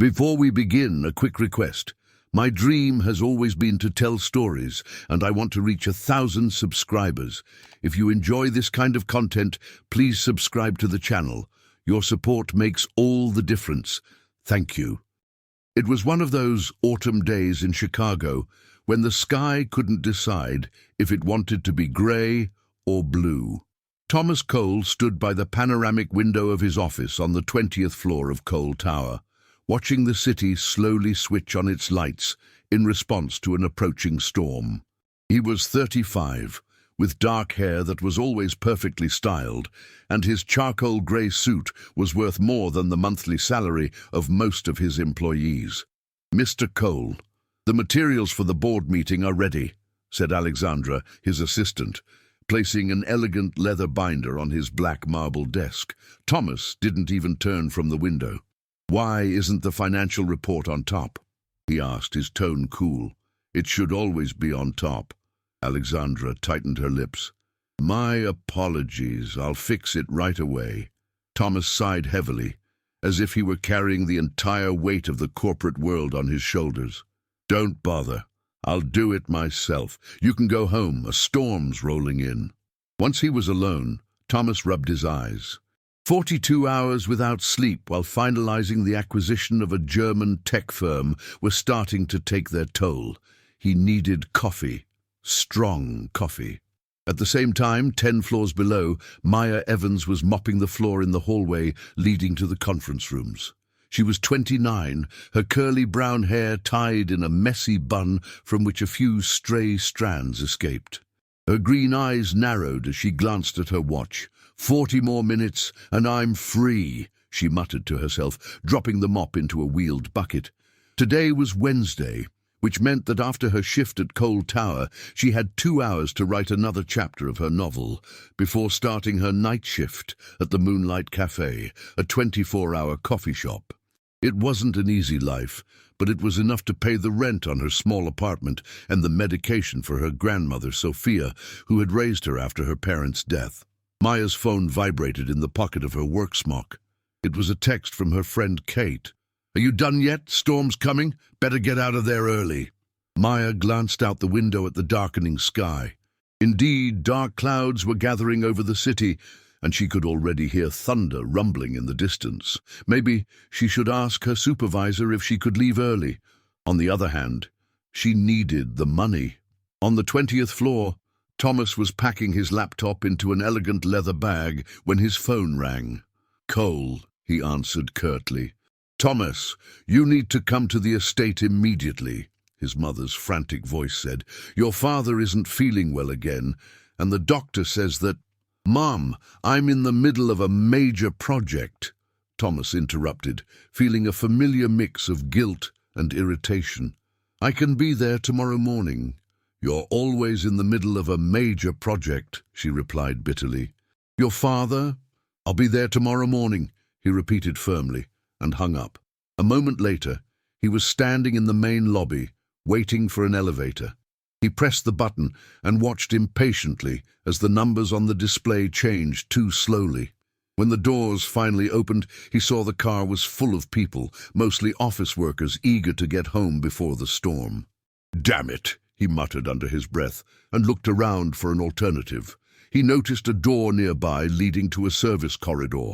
Before we begin, a quick request. My dream has always been to tell stories, and I want to reach 1,000 subscribers. If you enjoy this kind of content, please subscribe to the channel. Your support makes all the difference. Thank you. It was one of those autumn days in Chicago when the sky couldn't decide if it wanted to be gray or blue. Thomas Cole stood by the panoramic window of his office on the 20th floor of Cole Tower, watching the city slowly switch on its lights in response to an approaching storm. He was 35, with dark hair that was always perfectly styled, and his charcoal grey suit was worth more than the monthly salary of most of his employees. "Mr. Cole, the materials for the board meeting are ready," said Alexandra, his assistant, placing an elegant leather binder on his black marble desk. Thomas didn't even turn from the window. "Why isn't the financial report on top?" he asked, his tone cool. "It should always be on top." Alexandra tightened her lips. "My apologies, I'll fix it right away." Thomas sighed heavily, as if he were carrying the entire weight of the corporate world on his shoulders. "Don't bother. I'll do it myself. You can go home, a storm's rolling in." Once he was alone, Thomas rubbed his eyes. 42 hours without sleep while finalizing the acquisition of a German tech firm were starting to take their toll. He needed coffee, strong coffee. At the same time, 10 floors below, Maya Evans was mopping the floor in the hallway leading to the conference rooms. She was 29, her curly brown hair tied in a messy bun from which a few stray strands escaped. Her green eyes narrowed as she glanced at her watch. 40 more minutes, and I'm free," she muttered to herself, dropping the mop into a wheeled bucket. Today was Wednesday, which meant that after her shift at Cole Tower, she had 2 hours to write another chapter of her novel, before starting her night shift at the Moonlight Cafe, a 24-hour coffee shop. It wasn't an easy life, but it was enough to pay the rent on her small apartment and the medication for her grandmother, Sophia, who had raised her after her parents' death. Maya's phone vibrated in the pocket of her work smock. It was a text from her friend Kate. "Are you done yet? Storm's coming. Better get out of there early." Maya glanced out the window at the darkening sky. Indeed, dark clouds were gathering over the city, and she could already hear thunder rumbling in the distance. Maybe she should ask her supervisor if she could leave early. On the other hand, she needed the money. On the 20th floor, Thomas was packing his laptop into an elegant leather bag when his phone rang. "Cole," he answered curtly. "Thomas, you need to come to the estate immediately," his mother's frantic voice said. "Your father isn't feeling well again, and the doctor says that—" "Mom, I'm in the middle of a major project," Thomas interrupted, feeling a familiar mix of guilt and irritation. "I can be there tomorrow morning." "You're always in the middle of a major project," she replied bitterly. "Your father? I'll be there tomorrow morning," he repeated firmly, and hung up. A moment later, he was standing in the main lobby, waiting for an elevator. He pressed the button and watched impatiently as the numbers on the display changed too slowly. When the doors finally opened, he saw the car was full of people, mostly office workers eager to get home before the storm. "Damn it," he muttered under his breath, and looked around for an alternative. He noticed a door nearby leading to a service corridor.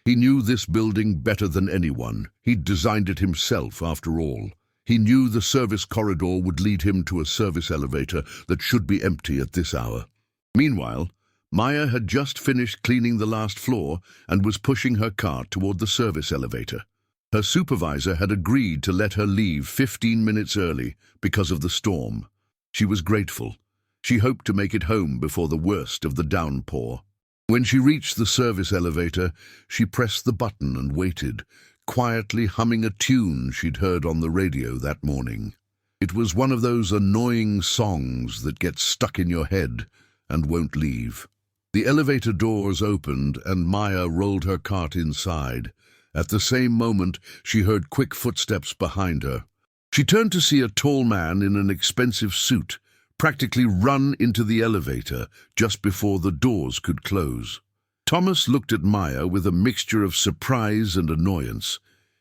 He knew this building better than anyone. He'd designed it himself, after all. He knew the service corridor would lead him to a service elevator that should be empty at this hour. Meanwhile, Maya had just finished cleaning the last floor and was pushing her cart toward the service elevator. Her supervisor had agreed to let her leave 15 minutes early because of the storm. She was grateful. She hoped to make it home before the worst of the downpour. When she reached the service elevator, she pressed the button and waited, quietly humming a tune she'd heard on the radio that morning. It was one of those annoying songs that get stuck in your head and won't leave. The elevator doors opened and Maya rolled her cart inside. At the same moment, she heard quick footsteps behind her. She turned to see a tall man in an expensive suit practically run into the elevator just before the doors could close. Thomas looked at Maya with a mixture of surprise and annoyance.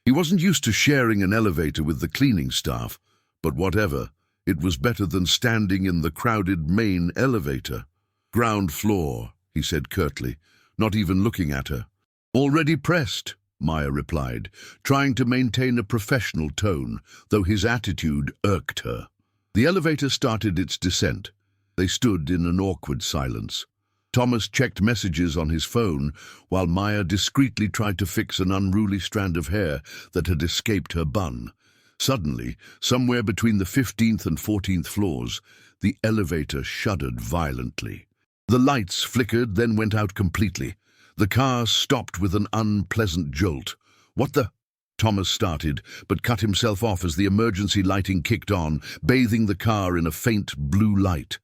He wasn't used to sharing an elevator with the cleaning staff, but whatever, it was better than standing in the crowded main elevator. "Ground floor," he said curtly, not even looking at her. "Already pressed," Maya replied, trying to maintain a professional tone, though his attitude irked her. The elevator started its descent. They stood in an awkward silence. Thomas checked messages on his phone, while Maya discreetly tried to fix an unruly strand of hair that had escaped her bun. Suddenly, somewhere between the 15th and 14th floors, the elevator shuddered violently. The lights flickered, then went out completely. The car stopped with an unpleasant jolt. "What the—" Thomas started, but cut himself off as the emergency lighting kicked on, bathing the car in a faint blue light.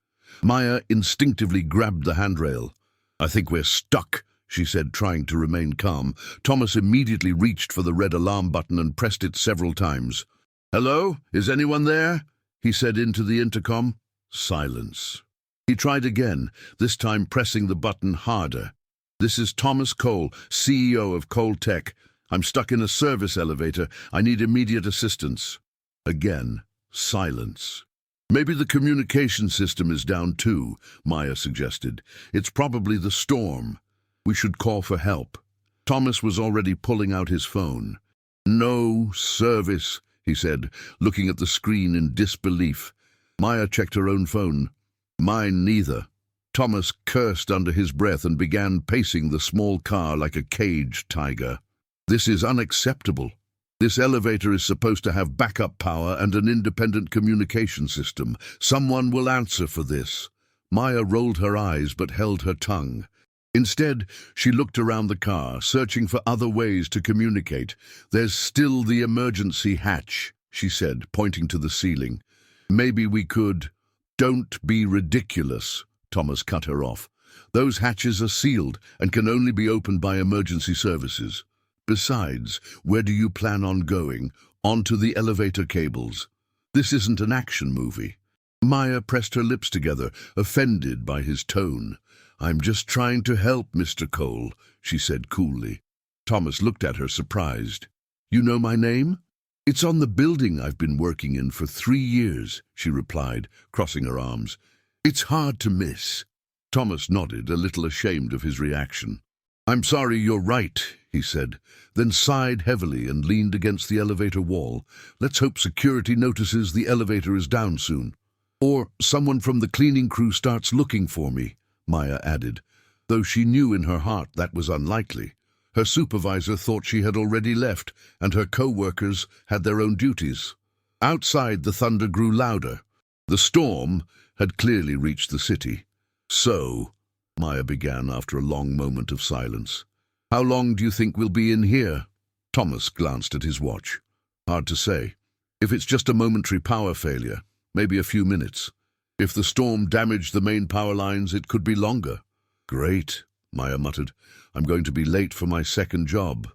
Maya instinctively grabbed the handrail. "I think we're stuck," she said, trying to remain calm. Thomas immediately reached for the red alarm button and pressed it several times. "Hello? Is anyone there?" he said into the intercom. Silence. He tried again, this time pressing the button harder. "This is Thomas Cole, CEO of Cole Tech. I'm stuck in a service elevator. I need immediate assistance." Again, silence. "Maybe the communication system is down too," Maya suggested. "It's probably the storm. We should call for help." Thomas was already pulling out his phone. "No service," he said, looking at the screen in disbelief. Maya checked her own phone. "Mine neither." Thomas cursed under his breath and began pacing the small car like a caged tiger. "This is unacceptable. This elevator is supposed to have backup power and an independent communication system. Someone will answer for this." Maya rolled her eyes but held her tongue. Instead, she looked around the car, searching for other ways to communicate. "There's still the emergency hatch," she said, pointing to the ceiling. "Maybe we could—" "Don't be ridiculous," Thomas cut her off. "Those hatches are sealed and can only be opened by emergency services. Besides, where do you plan on going? Onto the elevator cables. This isn't an action movie." Maya pressed her lips together, offended by his tone. "I'm just trying to help, Mr. Cole," she said coolly. Thomas looked at her, surprised. "You know my name?" "It's on the building I've been working in for 3 years," she replied, crossing her arms. "It's hard to miss." Thomas nodded, a little ashamed of his reaction. "I'm sorry, you're right," he said, then sighed heavily and leaned against the elevator wall. "Let's hope security notices the elevator is down soon. Or someone from the cleaning crew starts looking for me," Maya added, though she knew in her heart that was unlikely. Her supervisor thought she had already left, and her co-workers had their own duties. Outside, the thunder grew louder. The storm had clearly reached the city. "So," Maya began after a long moment of silence, "how long do you think we'll be in here?" Thomas glanced at his watch. "Hard to say. If it's just a momentary power failure, maybe a few minutes. If the storm damaged the main power lines, it could be longer." "Great," Maya muttered. "I'm going to be late for my second job."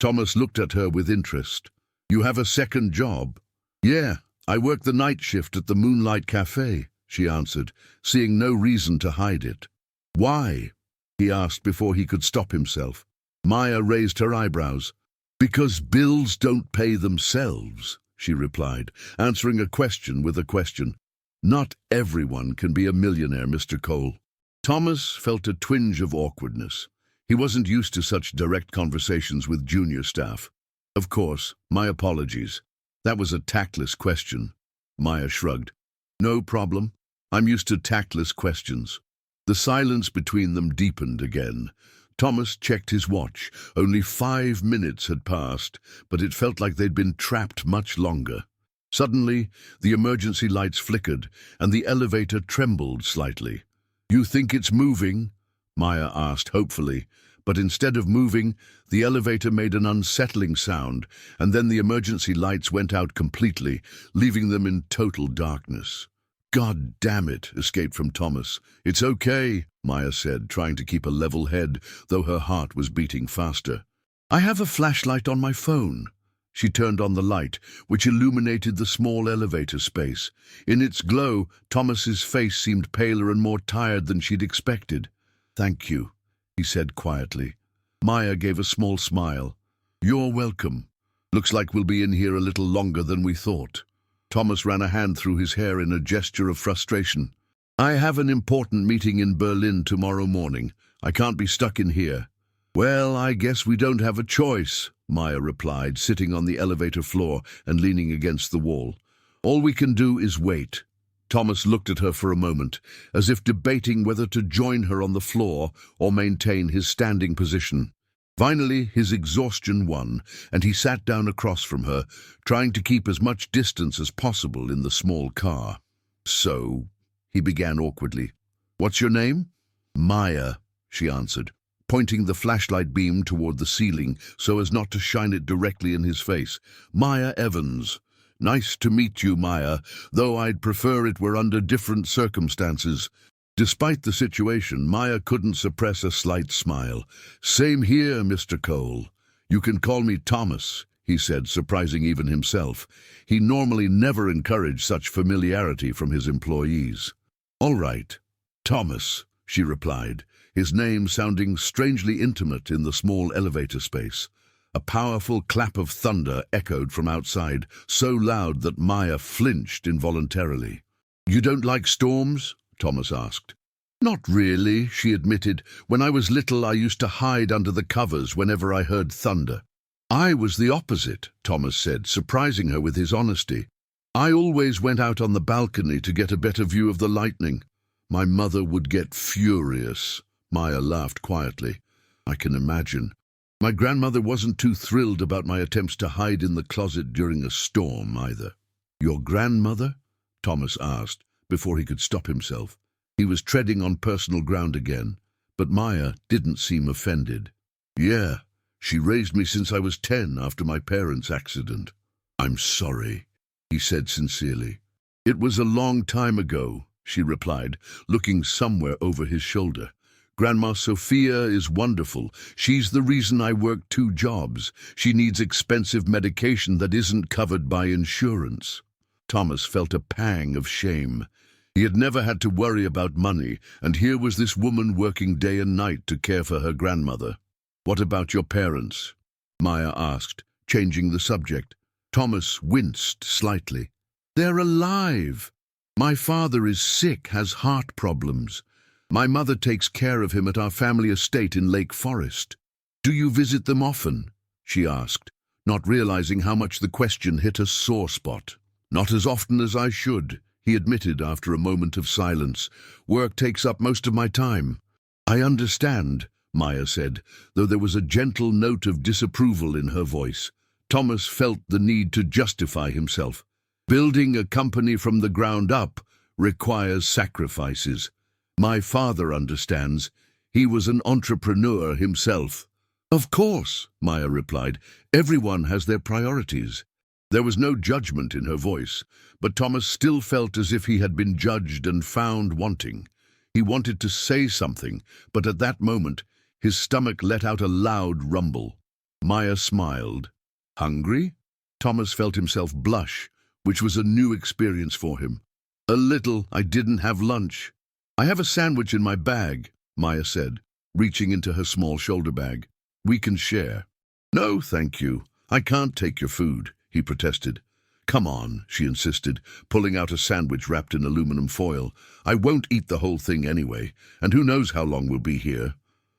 Thomas looked at her with interest. "You have a second job?" "Yeah, I work the night shift at the Moonlight Cafe," she answered, seeing no reason to hide it. "Why?" he asked before he could stop himself. Maya raised her eyebrows. "Because bills don't pay themselves," she replied, answering a question with a question. "Not everyone can be a millionaire, Mr. Cole." Thomas felt a twinge of awkwardness. He wasn't used to such direct conversations with junior staff. "Of course, my apologies. That was a tactless question." Maya shrugged. "No problem. I'm used to tactless questions." The silence between them deepened again. Thomas checked his watch. Only 5 minutes had passed, but it felt like they'd been trapped much longer. Suddenly, the emergency lights flickered, and the elevator trembled slightly. "You think it's moving?" Maya asked hopefully, but instead of moving, the elevator made an unsettling sound, and then the emergency lights went out completely, leaving them in total darkness. "God damn it," escaped from Thomas. "It's okay," Maya said, trying to keep a level head, though her heart was beating faster. "I have a flashlight on my phone." She turned on the light, which illuminated the small elevator space. In its glow, Thomas's face seemed paler and more tired than she'd expected. "Thank you," he said quietly. Maya gave a small smile. "You're welcome. Looks like we'll be in here a little longer than we thought. Thomas ran a hand through his hair in a gesture of frustration. I have an important meeting in Berlin tomorrow morning. I can't be stuck in here. Well, I guess we don't have a choice, Maya replied, sitting on the elevator floor and leaning against the wall. All we can do is wait. Thomas looked at her for a moment, as if debating whether to join her on the floor or maintain his standing position. Finally, his exhaustion won, and he sat down across from her, trying to keep as much distance as possible in the small car. So, he began awkwardly. What's your name? Maya, she answered, pointing the flashlight beam toward the ceiling so as not to shine it directly in his face. Maya Evans. Nice to meet you, Maya, though I'd prefer it were under different circumstances. Despite the situation, Maya couldn't suppress a slight smile. Same here, Mr. Cole. You can call me Thomas, he said, surprising even himself. He normally never encouraged such familiarity from his employees. All right, Thomas, she replied, his name sounding strangely intimate in the small elevator space. A powerful clap of thunder echoed from outside, so loud that Maya flinched involuntarily. You don't like storms? Thomas asked. Not really, she admitted. When I was little, I used to hide under the covers whenever I heard thunder. I was the opposite, Thomas said, surprising her with his honesty. I always went out on the balcony to get a better view of the lightning. My mother would get furious. Maya laughed quietly. I can imagine. My grandmother wasn't too thrilled about my attempts to hide in the closet during a storm, either. Your grandmother? Thomas asked, before he could stop himself. He was treading on personal ground again, but Maya didn't seem offended. Yeah, she raised me since I was 10 after my parents' accident. I'm sorry, he said sincerely. It was a long time ago, she replied, looking somewhere over his shoulder. Grandma Sophia is wonderful. She's the reason I work 2 jobs. She needs expensive medication that isn't covered by insurance. Thomas felt a pang of shame. He had never had to worry about money, and here was this woman working day and night to care for her grandmother. What about your parents? Maya asked, changing the subject. Thomas winced slightly. They're alive. My father is sick, has heart problems. My mother takes care of him at our family estate in Lake Forest. Do you visit them often? She asked, not realizing how much the question hit a sore spot. Not as often as I should, he admitted after a moment of silence. Work takes up most of my time. I understand, Maya said, though there was a gentle note of disapproval in her voice. Thomas felt the need to justify himself. Building a company from the ground up requires sacrifices. My father understands. He was an entrepreneur himself. Of course, Maya replied. Everyone has their priorities. There was no judgment in her voice, but Thomas still felt as if he had been judged and found wanting. He wanted to say something, but at that moment, his stomach let out a loud rumble. Maya smiled. Hungry? Thomas felt himself blush, which was a new experience for him. A little. I didn't have lunch. I have a sandwich in my bag, Maya said, reaching into her small shoulder bag. We can share. No, thank you. I can't take your food, he protested. Come on, she insisted, pulling out a sandwich wrapped in aluminum foil. I won't eat the whole thing anyway, and who knows how long we'll be here.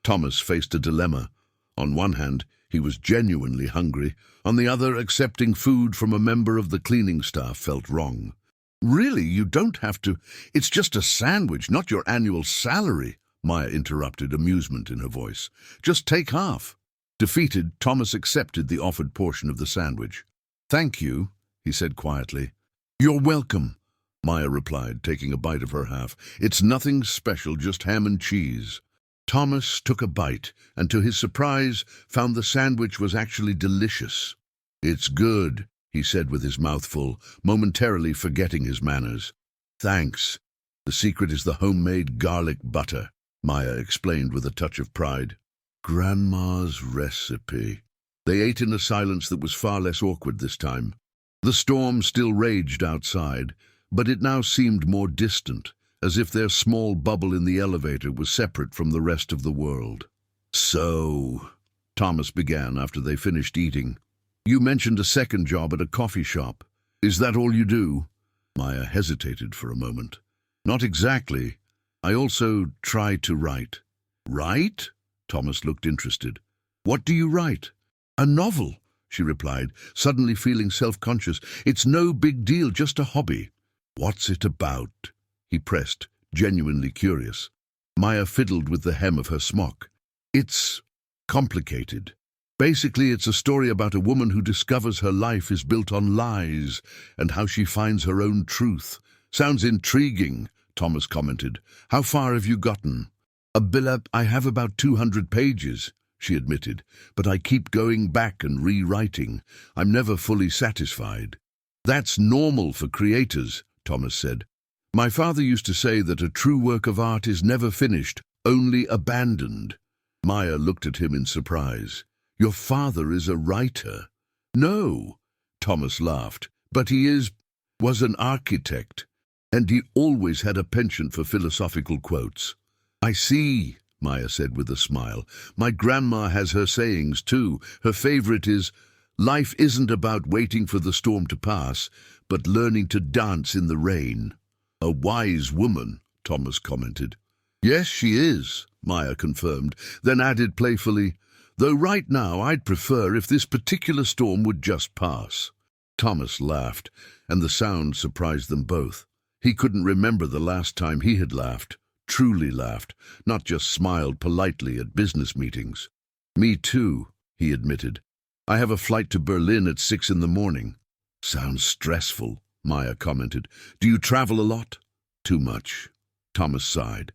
Thomas faced a dilemma. On one hand, he was genuinely hungry. On the other, accepting food from a member of the cleaning staff felt wrong. Really, you don't have to. It's just a sandwich, not your annual salary, Maya interrupted, amusement in her voice. Just take half. Defeated, Thomas accepted the offered portion of the sandwich. Thank you, he said quietly. You're welcome, Maya replied, taking a bite of her half. It's nothing special, just ham and cheese. Thomas took a bite, and to his surprise, found the sandwich was actually delicious. It's good, he said with his mouth full, momentarily forgetting his manners. Thanks. The secret is the homemade garlic butter, Maya explained with a touch of pride. Grandma's recipe. They ate in a silence that was far less awkward this time. The storm still raged outside, but it now seemed more distant, as if their small bubble in the elevator was separate from the rest of the world. So, Thomas began after they finished eating. You mentioned a second job at a coffee shop. Is that all you do? Maya hesitated for a moment. Not exactly. I also try to write. Write? Thomas looked interested. What do you write? A novel, she replied, suddenly feeling self-conscious. It's no big deal, just a hobby. What's it about? He pressed, genuinely curious. Maya fiddled with the hem of her smock. It's complicated. Basically, it's a story about a woman who discovers her life is built on lies and how she finds her own truth. Sounds intriguing, Thomas commented. How far have you gotten? I have about 200 pages, she admitted, but I keep going back and rewriting. I'm never fully satisfied. That's normal for creators, Thomas said. My father used to say that a true work of art is never finished, only abandoned. Maya looked at him in surprise. Your father is a writer? No, Thomas laughed, but was an architect, and he always had a penchant for philosophical quotes. I see, Maya said with a smile. My grandma has her sayings too. Her favorite is, life isn't about waiting for the storm to pass, but learning to dance in the rain. A wise woman, Thomas commented. Yes, she is, Maya confirmed, then added playfully, though right now I'd prefer if this particular storm would just pass. Thomas laughed, and the sound surprised them both. He couldn't remember the last time he had laughed, truly laughed, not just smiled politely at business meetings. Me too, he admitted. I have a flight to Berlin at 6 in the morning. Sounds stressful, Maya commented. Do you travel a lot? Too much. Thomas sighed.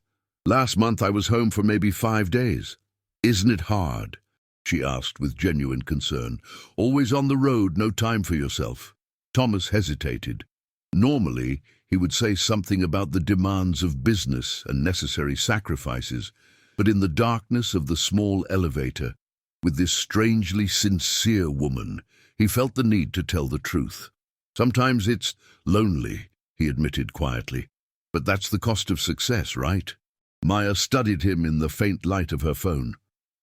Last month I was home for maybe 5 days. Isn't it hard? She asked with genuine concern. Always on the road, no time for yourself. Thomas hesitated. Normally, he would say something about the demands of business and necessary sacrifices, but in the darkness of the small elevator, with this strangely sincere woman, he felt the need to tell the truth. Sometimes it's lonely, he admitted quietly, but that's the cost of success, right? Maya studied him in the faint light of her phone.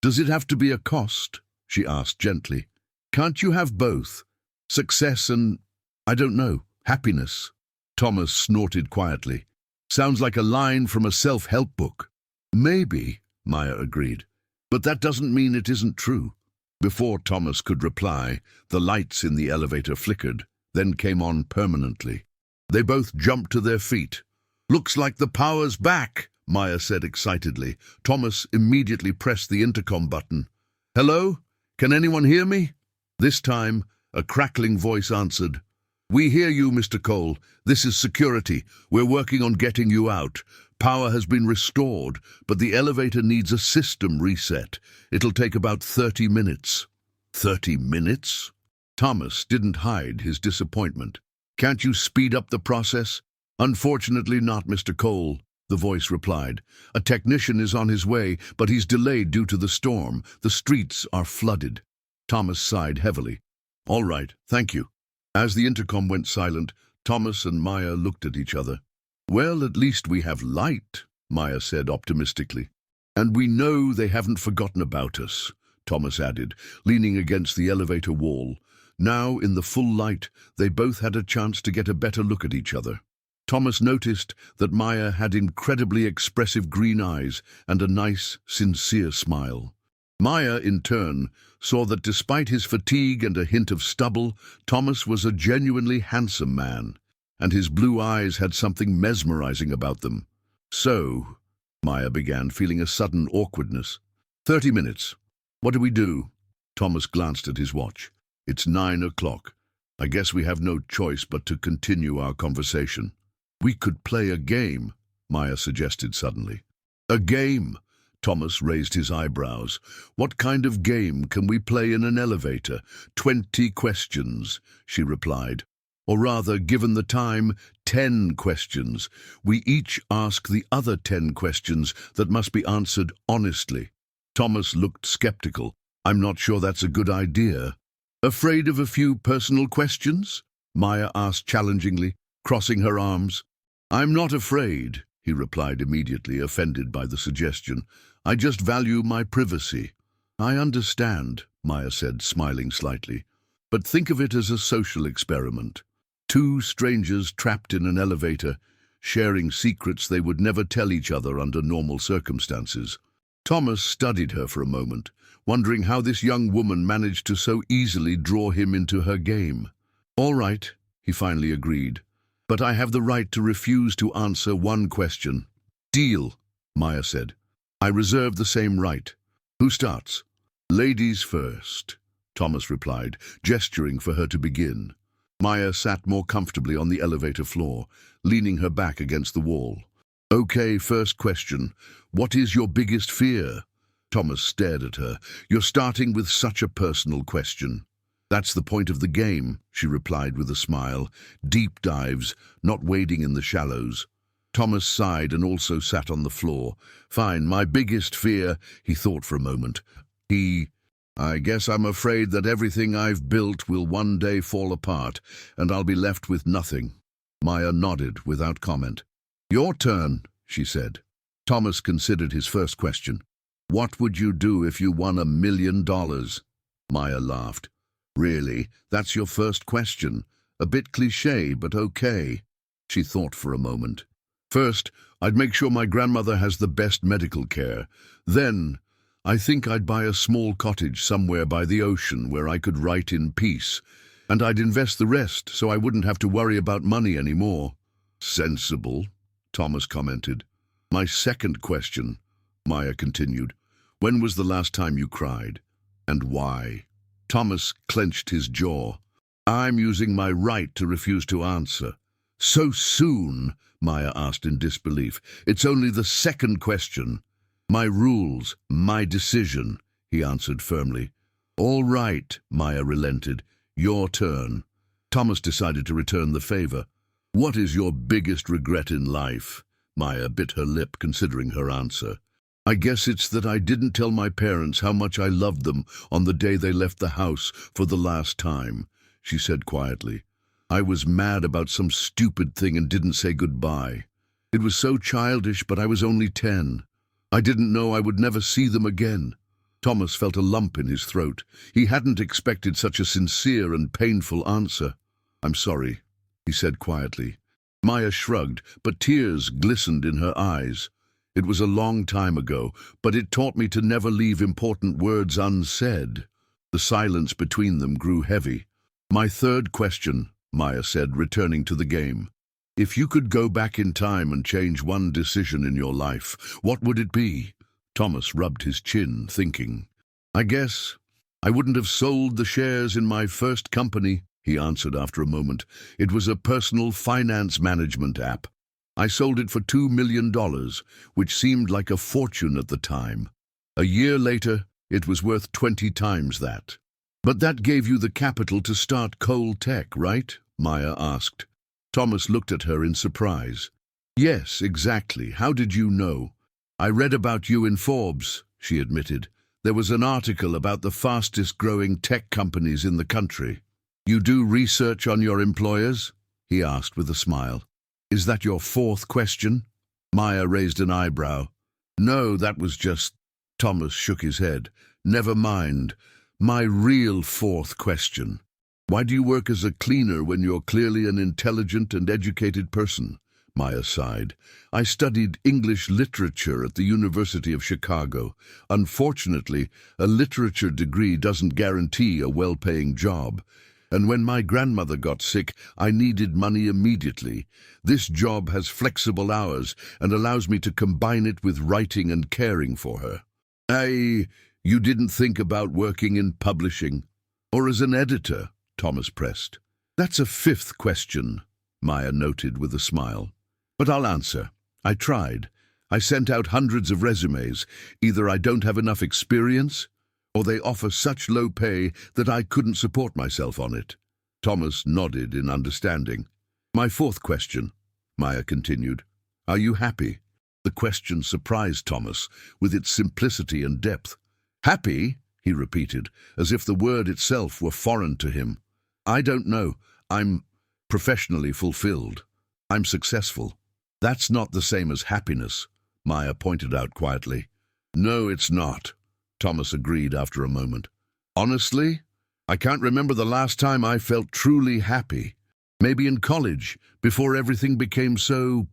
Does it have to be a cost? She asked gently. Can't you have both? Success and, I don't know, happiness? Thomas snorted quietly. Sounds like a line from a self-help book. Maybe, Maya agreed, but that doesn't mean it isn't true. Before Thomas could reply, the lights in the elevator flickered, then came on permanently. They both jumped to their feet. Looks like the power's back, Maya said excitedly. Thomas immediately pressed the intercom button. Hello? Can anyone hear me? This time, a crackling voice answered. We hear you, Mr. Cole. This is security. We're working on getting you out. Power has been restored, but the elevator needs a system reset. It'll take about 30 minutes. 30 minutes? Thomas didn't hide his disappointment. Can't you speed up the process? Unfortunately not, Mr. Cole, the voice replied. A technician is on his way, but he's delayed due to the storm. The streets are flooded. Thomas sighed heavily. All right, thank you. As the intercom went silent, Thomas and Maya looked at each other. Well, at least we have light, Maya said optimistically. And we know they haven't forgotten about us, Thomas added, leaning against the elevator wall. Now, in the full light, they both had a chance to get a better look at each other. Thomas noticed that Maya had incredibly expressive green eyes and a nice, sincere smile. Maya, in turn, saw that despite his fatigue and a hint of stubble, Thomas was a genuinely handsome man, and his blue eyes had something mesmerizing about them. So, Maya began, feeling a sudden awkwardness. 30 minutes. What do we do? Thomas glanced at his watch. It's 9 o'clock. I guess we have no choice but to continue our conversation. We could play a game, Maya suggested suddenly. A game? Thomas raised his eyebrows. What kind of game can we play in an elevator? 20 questions, she replied. Or rather, given the time, 10 questions. We each ask the other 10 questions that must be answered honestly. Thomas looked skeptical. I'm not sure that's a good idea. Afraid of a few personal questions? Maya asked challengingly, crossing her arms. I'm not afraid, he replied immediately, offended by the suggestion. I just value my privacy. I understand, Maya said, smiling slightly. But think of it as a social experiment. Two strangers trapped in an elevator, sharing secrets they would never tell each other under normal circumstances. Thomas studied her for a moment, wondering how this young woman managed to so easily draw him into her game. "All right," he finally agreed, "but I have the right to refuse to answer one question." "Deal," Maya said. "I reserve the same right. Who starts?" "Ladies first," Thomas replied, gesturing for her to begin. Maya sat more comfortably on the elevator floor, leaning her back against the wall. "Okay, first question. What is your biggest fear?" Thomas stared at her. "You're starting with such a personal question." "That's the point of the game," she replied with a smile. "Deep dives, not wading in the shallows." Thomas sighed and also sat on the floor. "Fine, my biggest fear," he thought for a moment. "I guess I'm afraid that everything I've built will one day fall apart, and I'll be left with nothing." Maya nodded without comment. "Your turn," she said. Thomas considered his first question. "What would you do if you won $1 million?" Maya laughed. "Really? That's your first question? A bit cliché, but okay." She thought for a moment. "First, I'd make sure my grandmother has the best medical care. Then, I think I'd buy a small cottage somewhere by the ocean where I could write in peace, and I'd invest the rest so I wouldn't have to worry about money anymore." "Sensible," Thomas commented. "My second question," Maya continued, "when was the last time you cried? And why?" Thomas clenched his jaw. "I'm using my right to refuse to answer." "So soon?" Maya asked in disbelief. "It's only the second question." "My rules, my decision," he answered firmly. "All right," Maya relented. "Your turn." Thomas decided to return the favor. "What is your biggest regret in life?" Maya bit her lip, considering her answer. "I guess it's that I didn't tell my parents how much I loved them on the day they left the house for the last time," she said quietly. "I was mad about some stupid thing and didn't say goodbye. It was so childish, but I was only 10. I didn't know I would never see them again." Thomas felt a lump in his throat. He hadn't expected such a sincere and painful answer. "I'm sorry," he said quietly. Maya shrugged, but tears glistened in her eyes. "It was a long time ago, but it taught me to never leave important words unsaid." The silence between them grew heavy. "My third question," Maya said, returning to the game. "If you could go back in time and change one decision in your life, what would it be?" Thomas rubbed his chin, thinking. "I guess I wouldn't have sold the shares in my first company," he answered after a moment. "It was a personal finance management app. I sold it for $2 million, which seemed like a fortune at the time. A year later, it was worth 20 times that." "But that gave you the capital to start Coal Tech, right?" Maya asked. Thomas looked at her in surprise. "Yes, exactly. How did you know?" "I read about you in Forbes," she admitted. "There was an article about the fastest-growing tech companies in the country." "You do research on your employers?" he asked with a smile. "Is that your fourth question?" Maya raised an eyebrow. "No, that was just—" Thomas shook his head. "Never mind. My real fourth question. Why do you work as a cleaner when you're clearly an intelligent and educated person?" Maya sighed. "I studied English literature at the University of Chicago. Unfortunately, a literature degree doesn't guarantee a well-paying job. And when my grandmother got sick, I needed money immediately. This job has flexible hours and allows me to combine it with writing and caring for her." You didn't think about working in publishing? Or as an editor?" Thomas pressed. "That's a fifth question," Maya noted with a smile. "But I'll answer. I tried. I sent out hundreds of resumes. Either I don't have enough experience, or they offer such low pay that I couldn't support myself on it." Thomas nodded in understanding. "My fourth question," Maya continued. "Are you happy?" The question surprised Thomas with its simplicity and depth. "Happy?" he repeated, as if the word itself were foreign to him. "I don't know. I'm professionally fulfilled. I'm successful." "That's not the same as happiness," Maya pointed out quietly. "No, it's not," Thomas agreed after a moment. "Honestly, I can't remember the last time I felt truly happy. Maybe in college, before everything became so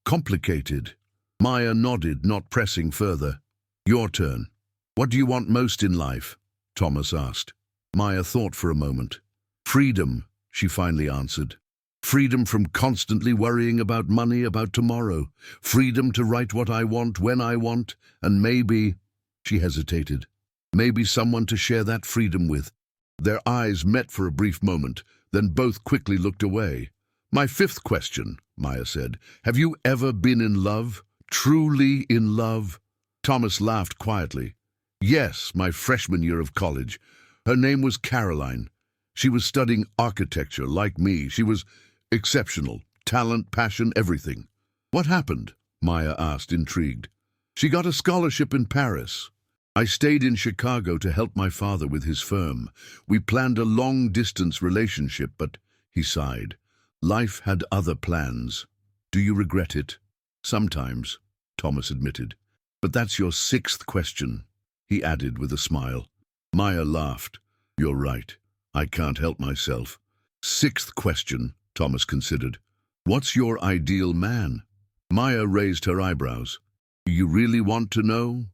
complicated. Maya nodded, not pressing further. Your turn. What do you want most in life? Thomas asked. Maya thought for a moment. Freedom, she finally answered. Freedom from constantly worrying about money, about tomorrow. Freedom to write what I want, when I want, and maybe, she hesitated, maybe someone to share that freedom with. Their eyes met for a brief moment, then both quickly looked away. My fifth question, Maya said. Have you ever been in love? Truly in love? Thomas laughed quietly. Yes, my freshman year of college. Her name was Caroline. She was studying architecture, like me. She was exceptional. Talent, passion, everything. What happened? Maya asked, intrigued. She got a scholarship in Paris. I stayed in Chicago to help my father with his firm. We planned a long-distance relationship, but, he sighed, life had other plans. Do you regret it? Sometimes, Thomas admitted. But that's your sixth question, he added with a smile. Maya laughed. You're right. I can't help myself. Sixth question, Thomas considered. What's your ideal man? Maya raised her eyebrows. You really want to know?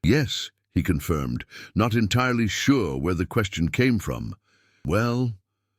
Yes, he confirmed, not entirely sure where the question came from. Well,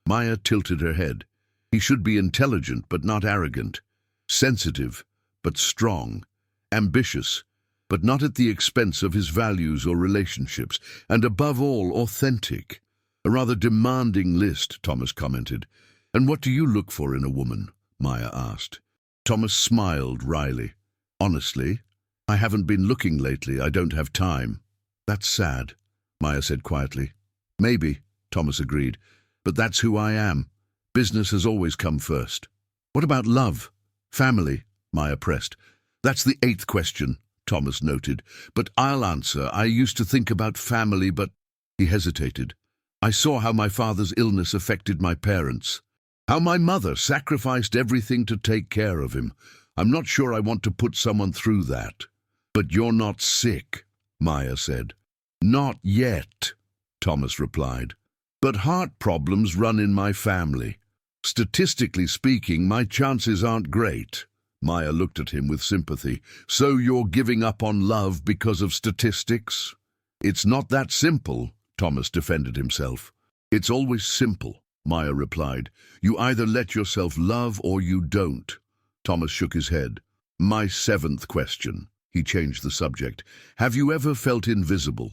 Maya tilted her head. He should be intelligent but not arrogant, sensitive but strong, ambitious but not at the expense of his values or relationships, and above all, authentic. A rather demanding list, Thomas commented. And what do you look for in a woman? Maya asked. Thomas smiled wryly. Honestly, I haven't been looking lately. I don't have time. That's sad, Maya said quietly. Maybe, Thomas agreed, but that's who I am. Business has always come first. What about love? Family? Maya pressed. That's the eighth question, Thomas noted. But I'll answer. I used to think about family, but... He hesitated. I saw how my father's illness affected my parents. How my mother sacrificed everything to take care of him. I'm not sure I want to put someone through that. But you're not sick, Maya said. Not yet, Thomas replied. But heart problems run in my family. Statistically speaking, my chances aren't great. Maya looked at him with sympathy. So you're giving up on love because of statistics? It's not that simple, Thomas defended himself. It's always simple, Maya replied. You either let yourself love or you don't. Thomas shook his head. My seventh question. He changed the subject. Have you ever felt invisible?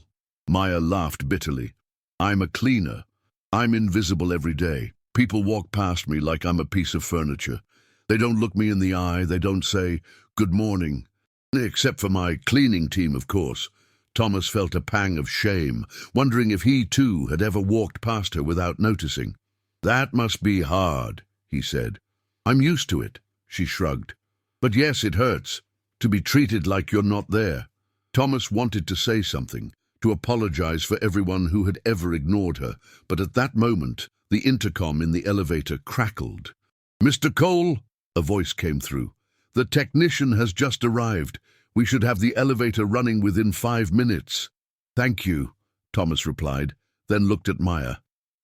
Maya laughed bitterly. I'm a cleaner. I'm invisible every day. People walk past me like I'm a piece of furniture. They don't look me in the eye. They don't say, good morning. Except for my cleaning team, of course. Thomas felt a pang of shame, wondering if he too had ever walked past her without noticing. That must be hard, he said. I'm used to it, she shrugged. But yes, it hurts, to be treated like you're not there. Thomas wanted to say something, to apologize for everyone who had ever ignored her, but at that moment, the intercom in the elevator crackled. Mr. Cole, a voice came through. The technician has just arrived. We should have the elevator running within 5 minutes. Thank you, Thomas replied, then looked at Maya.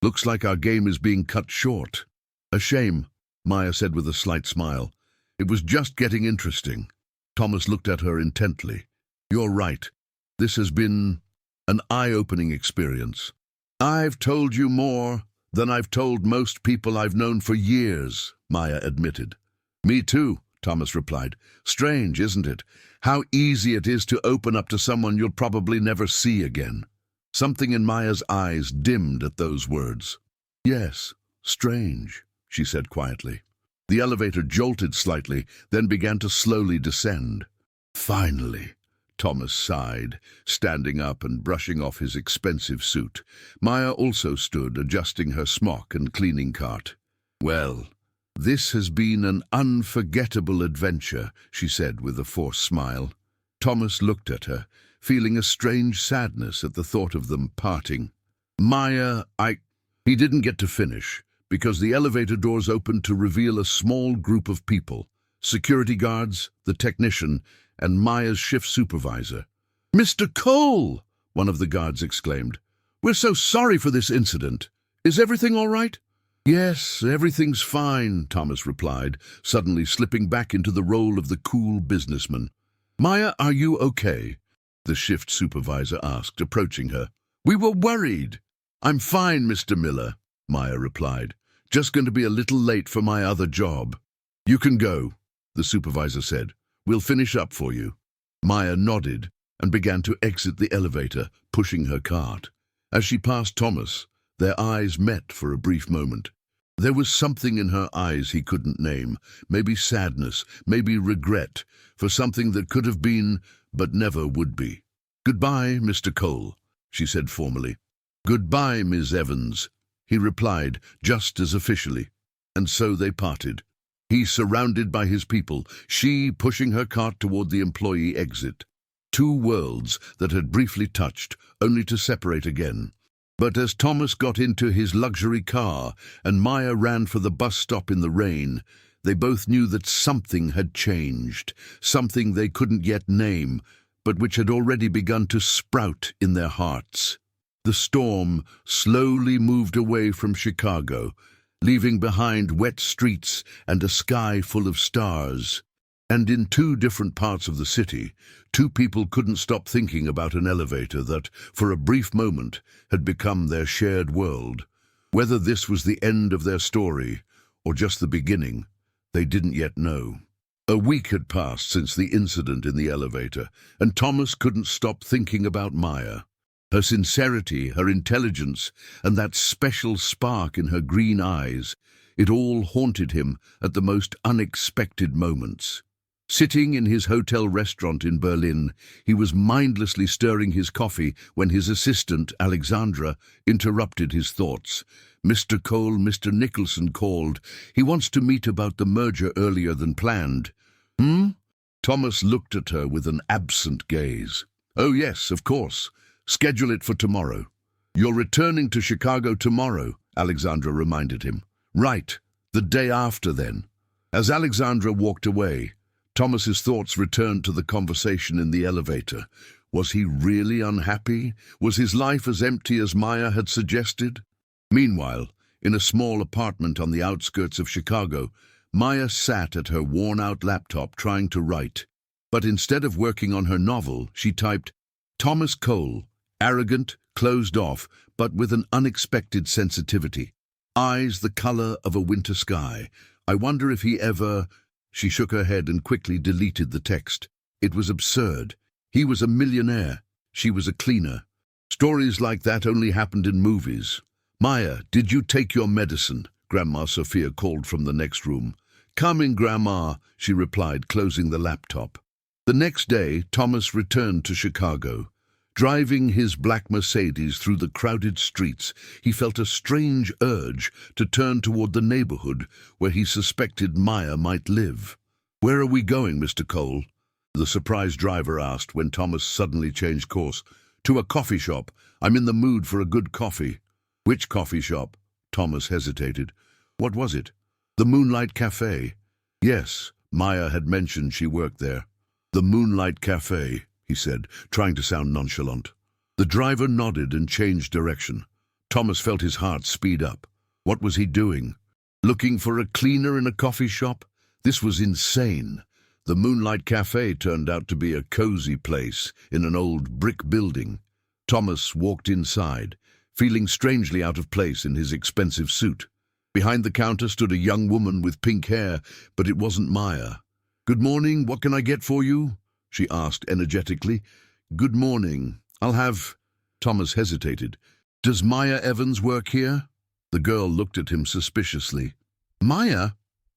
Looks like our game is being cut short. A shame, Maya said with a slight smile. It was just getting interesting. Thomas looked at her intently. You're right. This has been an eye-opening experience. I've told you more than I've told most people I've known for years, Maya admitted. Me too, Thomas replied. Strange, isn't it? How easy it is to open up to someone you'll probably never see again. Something in Maya's eyes dimmed at those words. Yes, strange, she said quietly. The elevator jolted slightly, then began to slowly descend. Finally, Thomas sighed, standing up and brushing off his expensive suit. Maya also stood, adjusting her smock and cleaning cart. Well, this has been an unforgettable adventure, she said with a forced smile. Thomas looked at her, feeling a strange sadness at the thought of them parting. Maya, He didn't get to finish, because the elevator doors opened to reveal a small group of people, security guards, the technician, and Maya's shift supervisor. Mr. Cole, one of the guards exclaimed. We're so sorry for this incident. Is everything all right? Yes, everything's fine, Thomas replied, suddenly slipping back into the role of the cool businessman. Maya, are you okay? The shift supervisor asked, approaching her. We were worried. I'm fine, Mr. Miller, Maya replied. Just going to be a little late for my other job. You can go, the supervisor said. We'll finish up for you. Maya nodded and began to exit the elevator, pushing her cart. As she passed Thomas, their eyes met for a brief moment. There was something in her eyes he couldn't name, maybe sadness, maybe regret, for something that could have been, but never would be. Goodbye, Mr. Cole, she said formally. Goodbye, Ms. Evans, he replied, just as officially. And so they parted. He surrounded by his people, she pushing her cart toward the employee exit. Two worlds that had briefly touched, only to separate again. But as Thomas got into his luxury car and Maya ran for the bus stop in the rain, they both knew that something had changed, something they couldn't yet name, but which had already begun to sprout in their hearts. The storm slowly moved away from Chicago, leaving behind wet streets and a sky full of stars. And in two different parts of the city, two people couldn't stop thinking about an elevator that, for a brief moment, had become their shared world. Whether this was the end of their story, or just the beginning, they didn't yet know. A week had passed since the incident in the elevator, and Thomas couldn't stop thinking about Maya. Her sincerity, her intelligence, and that special spark in her green eyes, it all haunted him at the most unexpected moments. Sitting in his hotel restaurant in Berlin, he was mindlessly stirring his coffee when his assistant, Alexandra, interrupted his thoughts. Mr. Cole, Mr. Nicholson called. He wants to meet about the merger earlier than planned. Thomas looked at her with an absent gaze. Oh yes, of course. Schedule it for tomorrow. You're returning to Chicago tomorrow, Alexandra reminded him. Right, the day after then. As Alexandra walked away, Thomas's thoughts returned to the conversation in the elevator. Was he really unhappy? Was his life as empty as Maya had suggested? Meanwhile, in a small apartment on the outskirts of Chicago, Maya sat at her worn-out laptop trying to write. But instead of working on her novel, she typed, Thomas Cole, arrogant, closed off, but with an unexpected sensitivity. Eyes the color of a winter sky. I wonder if he ever... She shook her head and quickly deleted the text. It was absurd. He was a millionaire. She was a cleaner. Stories like that only happened in movies. Maya, did you take your medicine? Grandma Sophia called from the next room. Coming, Grandma, she replied, closing the laptop. The next day, Thomas returned to Chicago. Driving his black Mercedes through the crowded streets, he felt a strange urge to turn toward the neighborhood where he suspected Maya might live. Where are we going, Mr. Cole? The surprised driver asked when Thomas suddenly changed course. To a coffee shop. I'm in the mood for a good coffee. Which coffee shop? Thomas hesitated. What was it? The Moonlight Cafe. Yes, Maya had mentioned she worked there. The Moonlight Cafe, he said, trying to sound nonchalant. The driver nodded and changed direction. Thomas felt his heart speed up. What was he doing? Looking for a cleaner in a coffee shop? This was insane. The Moonlight Cafe turned out to be a cozy place in an old brick building. Thomas walked inside, feeling strangely out of place in his expensive suit. Behind the counter stood a young woman with pink hair, but it wasn't Maya. Good morning, what can I get for you? She asked energetically. Good morning. I'll have... Thomas hesitated. Does Maya Evans work here? The girl looked at him suspiciously. Maya?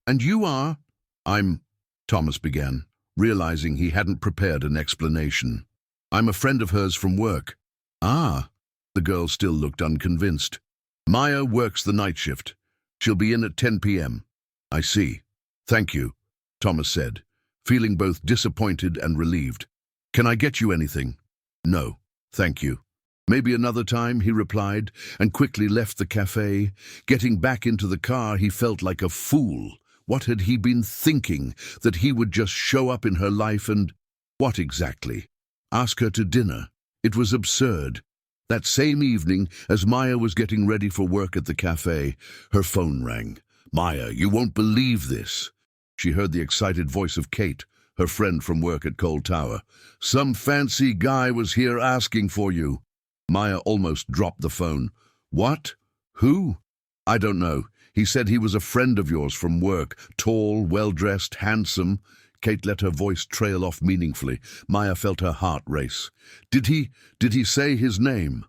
And you are? I'm... Thomas began, realizing he hadn't prepared an explanation. I'm a friend of hers from work. Ah. The girl still looked unconvinced. Maya works the night shift. She'll be in at 10 p.m. I see. Thank you, Thomas said, feeling both disappointed and relieved. Can I get you anything? No, thank you. Maybe another time, he replied, and quickly left the cafe. Getting back into the car, he felt like a fool. What had he been thinking? That he would just show up in her life and... What exactly? Ask her to dinner. It was absurd. That same evening, as Maya was getting ready for work at the cafe, her phone rang. "Maya, you won't believe this." She heard the excited voice of Kate, her friend from work at Coal Tower. "Some fancy guy was here asking for you." Maya almost dropped the phone. "What? Who?" "I don't know. He said he was a friend of yours from work, tall, well-dressed, handsome." Kate let her voice trail off meaningfully. Maya felt her heart race. Did he say his name?"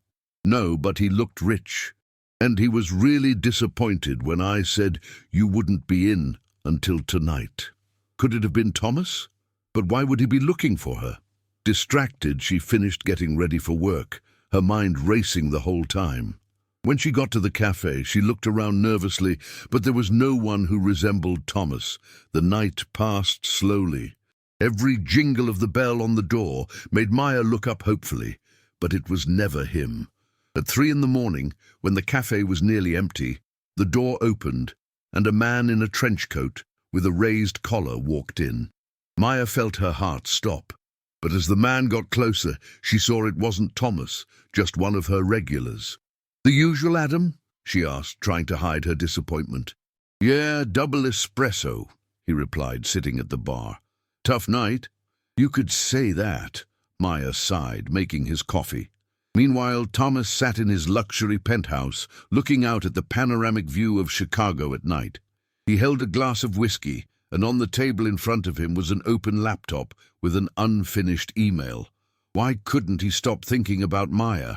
"No, but he looked rich. And he was really disappointed when I said you wouldn't be in until tonight." Could it have been Thomas? But why would he be looking for her? Distracted, she finished getting ready for work, her mind racing the whole time. When she got to the cafe, she looked around nervously, but there was no one who resembled Thomas. The night passed slowly. Every jingle of the bell on the door made Maya look up hopefully, but it was never him. At 3 in the morning, when the cafe was nearly empty, the door opened, and a man in a trench coat with a raised collar walked in. Maya felt her heart stop, but as the man got closer, she saw it wasn't Thomas, just one of her regulars. "The usual, Adam?" she asked, trying to hide her disappointment. "Yeah, double espresso," he replied, sitting at the bar. "Tough night?" "You could say that," Maya sighed, making his coffee. Meanwhile, Thomas sat in his luxury penthouse, looking out at the panoramic view of Chicago at night. He held a glass of whiskey, and on the table in front of him was an open laptop with an unfinished email. Why couldn't he stop thinking about Maya?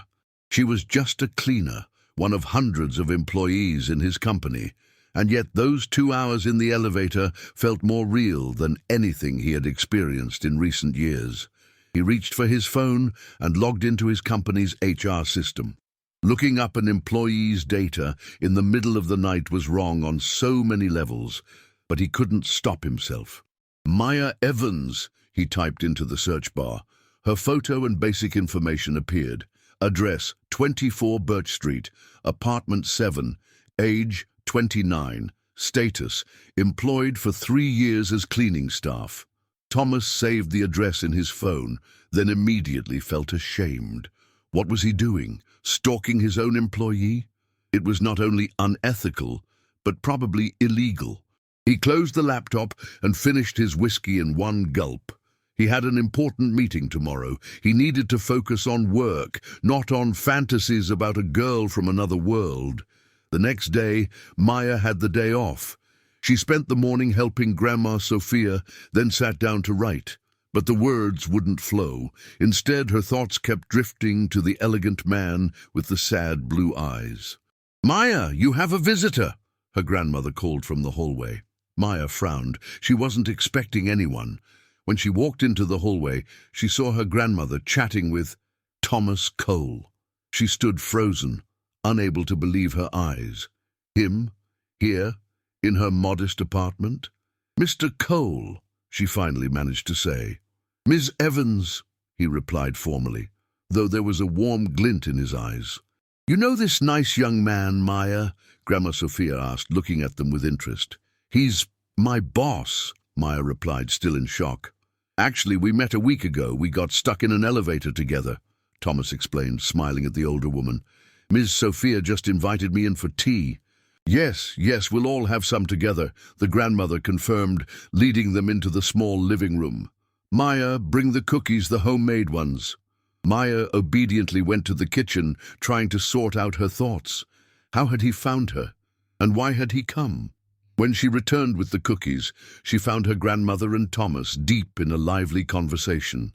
She was just a cleaner, one of hundreds of employees in his company, and yet those 2 hours in the elevator felt more real than anything he had experienced in recent years. He reached for his phone and logged into his company's HR system. Looking up an employee's data in the middle of the night was wrong on so many levels, but he couldn't stop himself. "Maya Evans," he typed into the search bar. Her photo and basic information appeared. Address, 24 Birch Street, apartment 7, age 29, status, employed for 3 years as cleaning staff. Thomas saved the address in his phone, then immediately felt ashamed. What was he doing? Stalking his own employee? It was not only unethical, but probably illegal. He closed the laptop and finished his whiskey in one gulp. He had an important meeting tomorrow. He needed to focus on work, not on fantasies about a girl from another world. The next day, Maya had the day off. She spent the morning helping Grandma Sophia, then sat down to write. But the words wouldn't flow. Instead, her thoughts kept drifting to the elegant man with the sad blue eyes. "Maya, you have a visitor," her grandmother called from the hallway. Maya frowned. She wasn't expecting anyone. When she walked into the hallway, she saw her grandmother chatting with Thomas Cole. She stood frozen, unable to believe her eyes. Him? Here? In her modest apartment? "Mr. Cole," she finally managed to say. "Miss Evans," he replied formally, though there was a warm glint in his eyes. "You know this nice young man, Maya?" Grandma Sophia asked, looking at them with interest. "He's my boss," Maya replied, still in shock. "Actually, we met a week ago. We got stuck in an elevator together," Thomas explained, smiling at the older woman. "Ms. Sophia just invited me in for tea." Yes, we'll all have some together," the grandmother confirmed, leading them into the small living room. "Maya, bring the cookies, the homemade ones." Maya obediently went to the kitchen, trying to sort out her thoughts. How had he found her? And why had he come? When she returned with the cookies, she found her grandmother and Thomas deep in a lively conversation.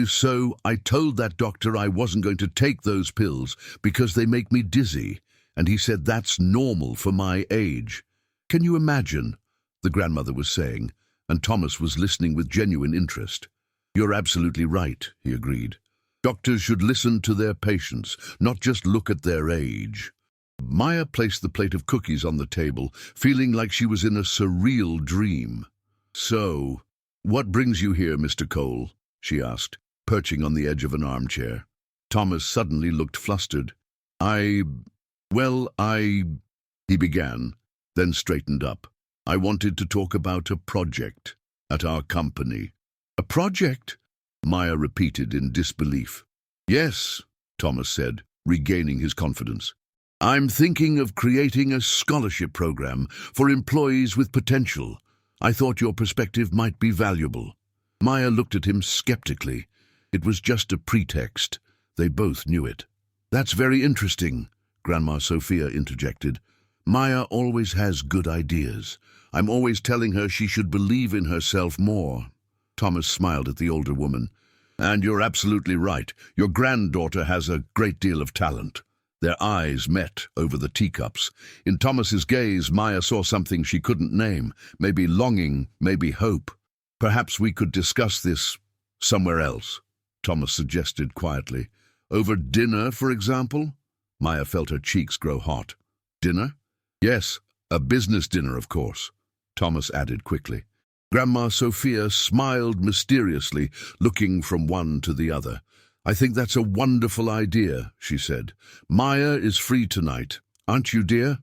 So I told that doctor I wasn't going to take those pills because they make me dizzy, and he said that's normal for my age. Can you imagine?" the grandmother was saying, and Thomas was listening with genuine interest. "You're absolutely right," he agreed. "Doctors should listen to their patients, not just look at their age." Maya placed the plate of cookies on the table, feeling like she was in a surreal dream. "So, what brings you here, Mr. Cole?" she asked, perching on the edge of an armchair. Thomas suddenly looked flustered. He began, then straightened up. "I wanted to talk about a project at our company." "A project?" Maya repeated in disbelief. "Yes, Thomas said, regaining his confidence. I'm thinking of creating a scholarship program for employees with potential. I thought your perspective might be valuable. Maya looked at him skeptically. It was just a pretext. They both knew it. That's very interesting, Grandma Sophia interjected. Maya always has good ideas. I'm always telling her she should believe in herself more. Thomas smiled at the older woman. And you're absolutely right. Your granddaughter has a great deal of talent. Their eyes met over the teacups. In Thomas's gaze, Maya saw something she couldn't name. Maybe longing, maybe hope. Perhaps we could discuss this somewhere else, Thomas suggested quietly. Over dinner, for example? Maya felt her cheeks grow hot. Dinner? Yes, a business dinner, of course, Thomas added quickly. Grandma Sophia smiled mysteriously, looking from one to the other. I think that's a wonderful idea, she said. Maya is free tonight, aren't you, dear?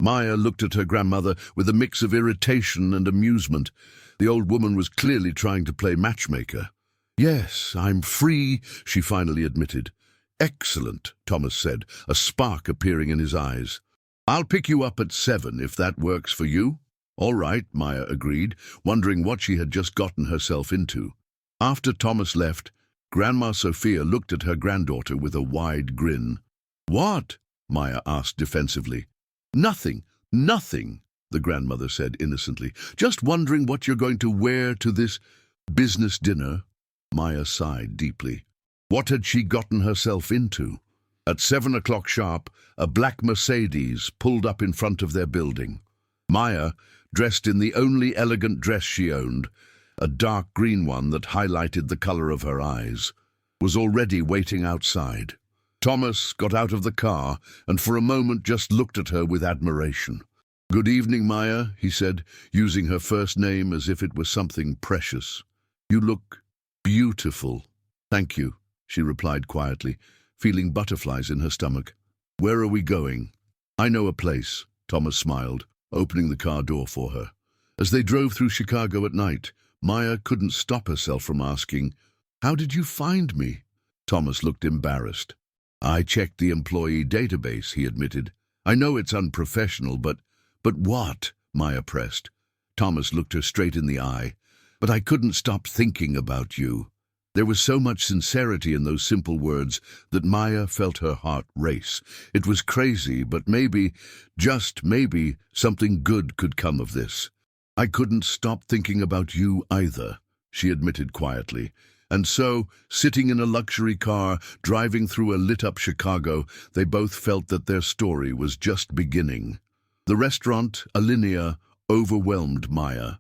Maya looked at her grandmother with a mix of irritation and amusement. The old woman was clearly trying to play matchmaker. Yes, I'm free, she finally admitted. Excellent, Thomas said, a spark appearing in his eyes. I'll pick you up at 7 if that works for you. All right, Maya agreed, wondering what she had just gotten herself into. After Thomas left, Grandma Sophia looked at her granddaughter with a wide grin. What? Maya asked defensively. Nothing, the grandmother said innocently. Just wondering what you're going to wear to this business dinner. Maya sighed deeply. What had she gotten herself into? At 7 o'clock sharp, a black Mercedes pulled up in front of their building. Maya, dressed in the only elegant dress she owned, a dark green one that highlighted the color of her eyes, was already waiting outside. Thomas got out of the car and for a moment just looked at her with admiration. Good evening, Maya, he said, using her first name as if it was something precious. You look beautiful. Thank you, she replied quietly, feeling butterflies in her stomach. Where are we going? I know a place, Thomas smiled, opening the car door for her. As they drove through Chicago at night, Maya couldn't stop herself from asking, How did you find me? Thomas looked embarrassed. I checked the employee database, he admitted. I know it's unprofessional, but what? Maya pressed. Thomas looked her straight in the eye. But I couldn't stop thinking about you. There was so much sincerity in those simple words that Maya felt her heart race. It was crazy, but maybe, just maybe, something good could come of this. I couldn't stop thinking about you either, she admitted quietly. And so, sitting in a luxury car, driving through a lit-up Chicago, they both felt that their story was just beginning. The restaurant, Alinea, overwhelmed Maya.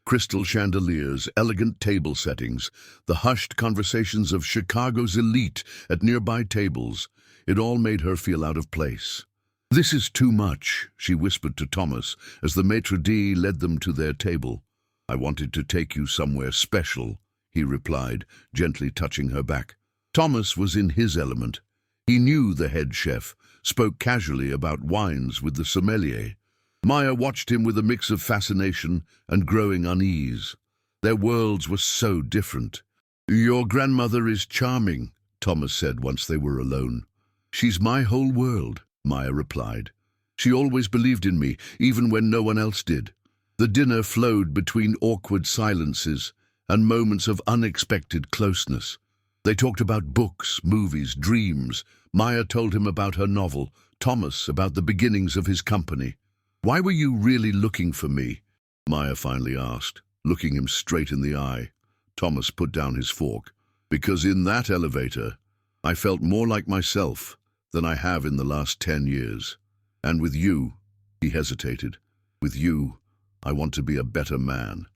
Crystal chandeliers, elegant table settings, the hushed conversations of Chicago's elite at nearby tables. It all made her feel out of place. This is too much, she whispered to Thomas as the maitre d' led them to their table. I wanted to take you somewhere special, he replied, gently touching her back. Thomas was in his element. He knew the head chef, spoke casually about wines with the sommelier. Maya watched him with a mix of fascination and growing unease. Their worlds were so different. Your grandmother is charming, Thomas said once they were alone. She's my whole world, Maya replied. She always believed in me, even when no one else did. The dinner flowed between awkward silences and moments of unexpected closeness. They talked about books, movies, dreams. Maya told him about her novel, Thomas about the beginnings of his company. Why were you really looking for me? Maya finally asked, looking him straight in the eye. Thomas put down his fork. Because in that elevator, I felt more like myself than I have in the last 10 years. And with you, he hesitated, with you, I want to be a better man.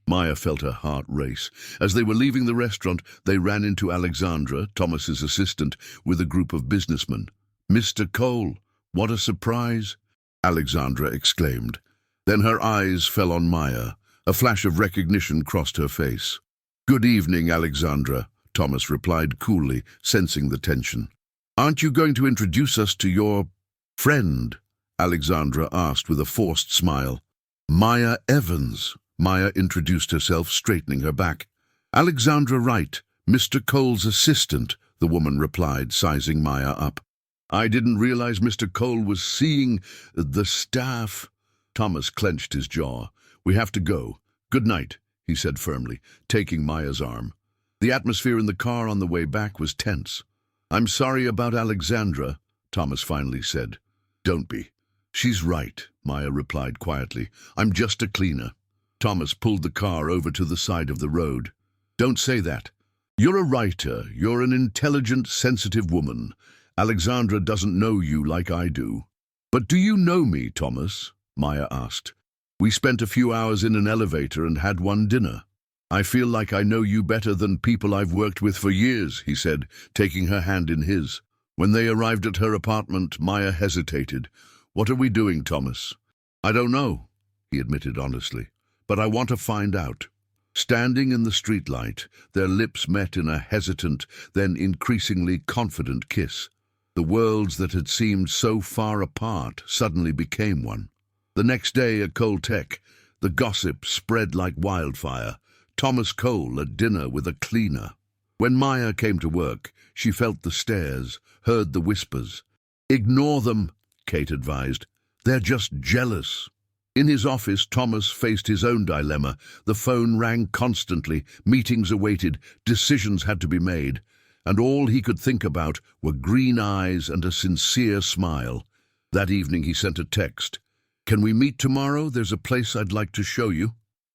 Maya felt her heart race. As they were leaving the restaurant, they ran into Alexandra, Thomas's assistant, with a group of businessmen. Mr. Cole, what a surprise! Alexandra exclaimed. Then her eyes fell on Maya. A flash of recognition crossed her face. Good evening, Alexandra, Thomas replied coolly, sensing the tension. Aren't you going to introduce us to your friend? Alexandra asked with a forced smile. Maya Evans, Maya introduced herself, straightening her back. Alexandra Wright, Mr. Cole's assistant, the woman replied, sizing Maya up. I didn't realize Mr. Cole was seeing the staff. Thomas clenched his jaw. We have to go. Good night, he said firmly, taking Maya's arm. The atmosphere in the car on the way back was tense. I'm sorry about Alexandra, Thomas finally said. Don't be. She's right, Maya replied quietly. I'm just a cleaner. Thomas pulled the car over to the side of the road. Don't say that. You're a writer. You're an intelligent, sensitive woman. Alexandra doesn't know you like I do. But do you know me, Thomas? Maya asked. We spent a few hours in an elevator and had one dinner. I feel like I know you better than people I've worked with for years, he said, taking her hand in his. When they arrived at her apartment, Maya hesitated. What are we doing, Thomas? I don't know, he admitted honestly, but I want to find out. Standing in the streetlight, their lips met in a hesitant, then increasingly confident kiss. The worlds that had seemed so far apart suddenly became one. The next day at Cole Tech, the gossip spread like wildfire. Thomas Cole at dinner with a cleaner. When Maya came to work, she felt the stares, heard the whispers. Ignore them, Kate advised. They're just jealous. In his office, Thomas faced his own dilemma. The phone rang constantly, meetings awaited, decisions had to be made, and all he could think about were green eyes and a sincere smile. That evening he sent a text. Can we meet tomorrow? There's a place I'd like to show you.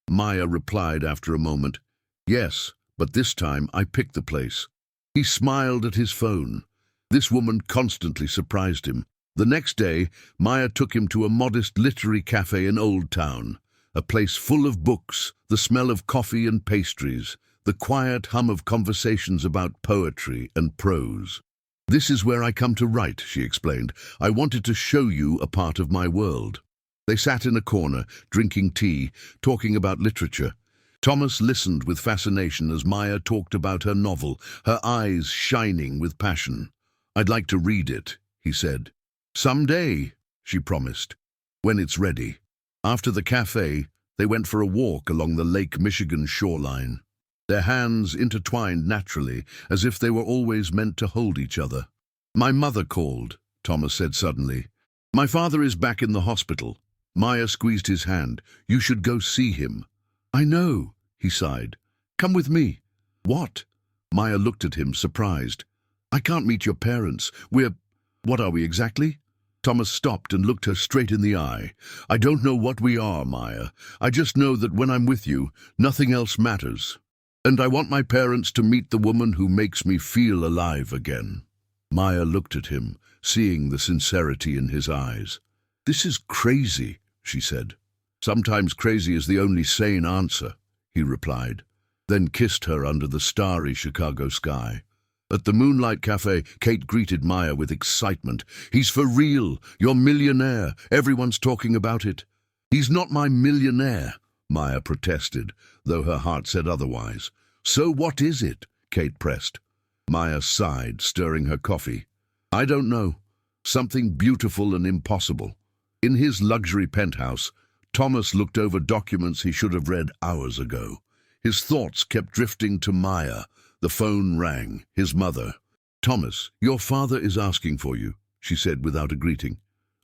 Maya replied after a moment. Yes, but this time I picked the place. He smiled at his phone. This woman constantly surprised him. The next day, Maya took him to a modest literary cafe in Old Town, a place full of books, the smell of coffee and pastries, the quiet hum of conversations about poetry and prose. This is where I come to write, she explained. I wanted to show you a part of my world. They sat in a corner, drinking tea, talking about literature. Thomas listened with fascination as Maya talked about her novel, her eyes shining with passion. I'd like to read it, he said. Someday, she promised, when it's ready. After the cafe, they went for a walk along the Lake Michigan shoreline. Their hands intertwined naturally, as if they were always meant to hold each other. My mother called, Thomas said suddenly. My father is back in the hospital. Maya squeezed his hand. You should go see him. I know, he sighed. Come with me. What? Maya looked at him, surprised. I can't meet your parents. What are we exactly? Thomas stopped and looked her straight in the eye. I don't know what we are, Maya. I just know that when I'm with you, nothing else matters. And I want my parents to meet the woman who makes me feel alive again. Maya looked at him, seeing the sincerity in his eyes. This is crazy, she said. Sometimes crazy is the only sane answer, he replied, then kissed her under the starry Chicago sky. At the Moonlight Cafe, Kate greeted Maya with excitement. He's for real. You're millionaire. Everyone's talking about it. He's not my millionaire, Maya protested, though her heart said otherwise. So what is it? Kate pressed. Maya sighed, stirring her coffee. I don't know. Something beautiful and impossible. In his luxury penthouse, Thomas looked over documents he should have read hours ago. His thoughts kept drifting to Maya. The phone rang, his mother. Thomas, your father is asking for you, she said without a greeting.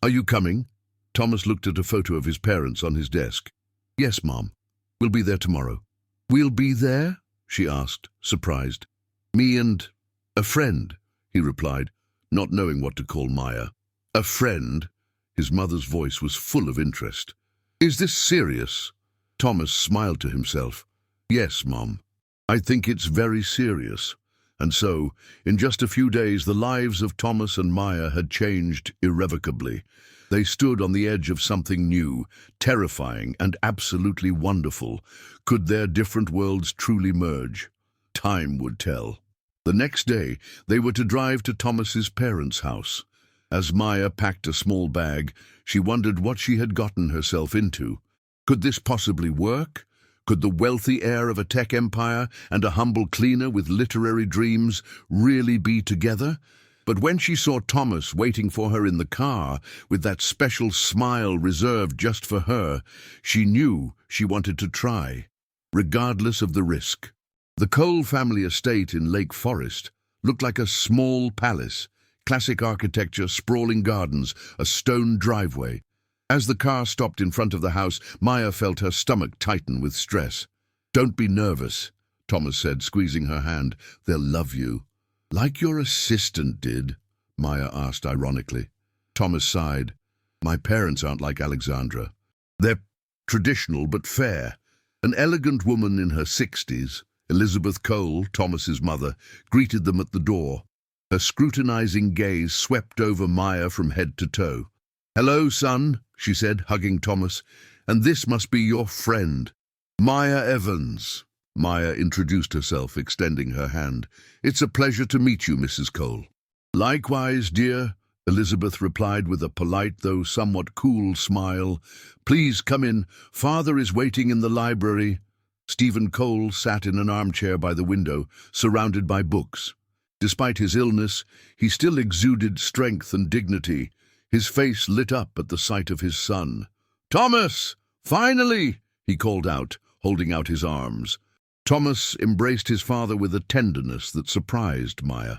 Are you coming? Thomas looked at a photo of his parents on his desk. Yes, Mom. We'll be there tomorrow. We'll be there? She asked, surprised. Me and a friend, he replied, not knowing what to call Maya. A friend? His mother's voice was full of interest. Is this serious? Thomas smiled to himself. Yes, Mom. I think it's very serious. And so, in just a few days, the lives of Thomas and Maya had changed irrevocably. They stood on the edge of something new, terrifying and absolutely wonderful. Could their different worlds truly merge? Time would tell. The next day, they were to drive to Thomas's parents' house. As Maya packed a small bag, she wondered what she had gotten herself into. Could this possibly work? Could the wealthy heir of a tech empire and a humble cleaner with literary dreams really be together? But when she saw Thomas waiting for her in the car, with that special smile reserved just for her, she knew she wanted to try, regardless of the risk. The Cole family estate in Lake Forest, looked like a small palace. Classic architecture, sprawling gardens, a stone driveway. As the car stopped in front of the house, Maya felt her stomach tighten with stress. "Don't be nervous," Thomas said, squeezing her hand. "They'll love you." "Like your assistant did?" Maya asked ironically. Thomas sighed. "My parents aren't like Alexandra. They're traditional but fair." An elegant woman in her 60s, Elizabeth Cole, Thomas's mother, greeted them at the door. Her scrutinizing gaze swept over Maya from head to toe. "Hello, son," she said, hugging Thomas. "And this must be your friend, Maya Evans." Maya introduced herself, extending her hand. "It's a pleasure to meet you, Mrs. Cole." "Likewise, dear," Elizabeth replied with a polite though somewhat cool smile. "Please come in. Father is waiting in the library." Stephen Cole sat in an armchair by the window, surrounded by books. Despite his illness, he still exuded strength and dignity. His face lit up at the sight of his son. "Thomas! Finally!" he called out, holding out his arms. Thomas embraced his father with a tenderness that surprised Maya.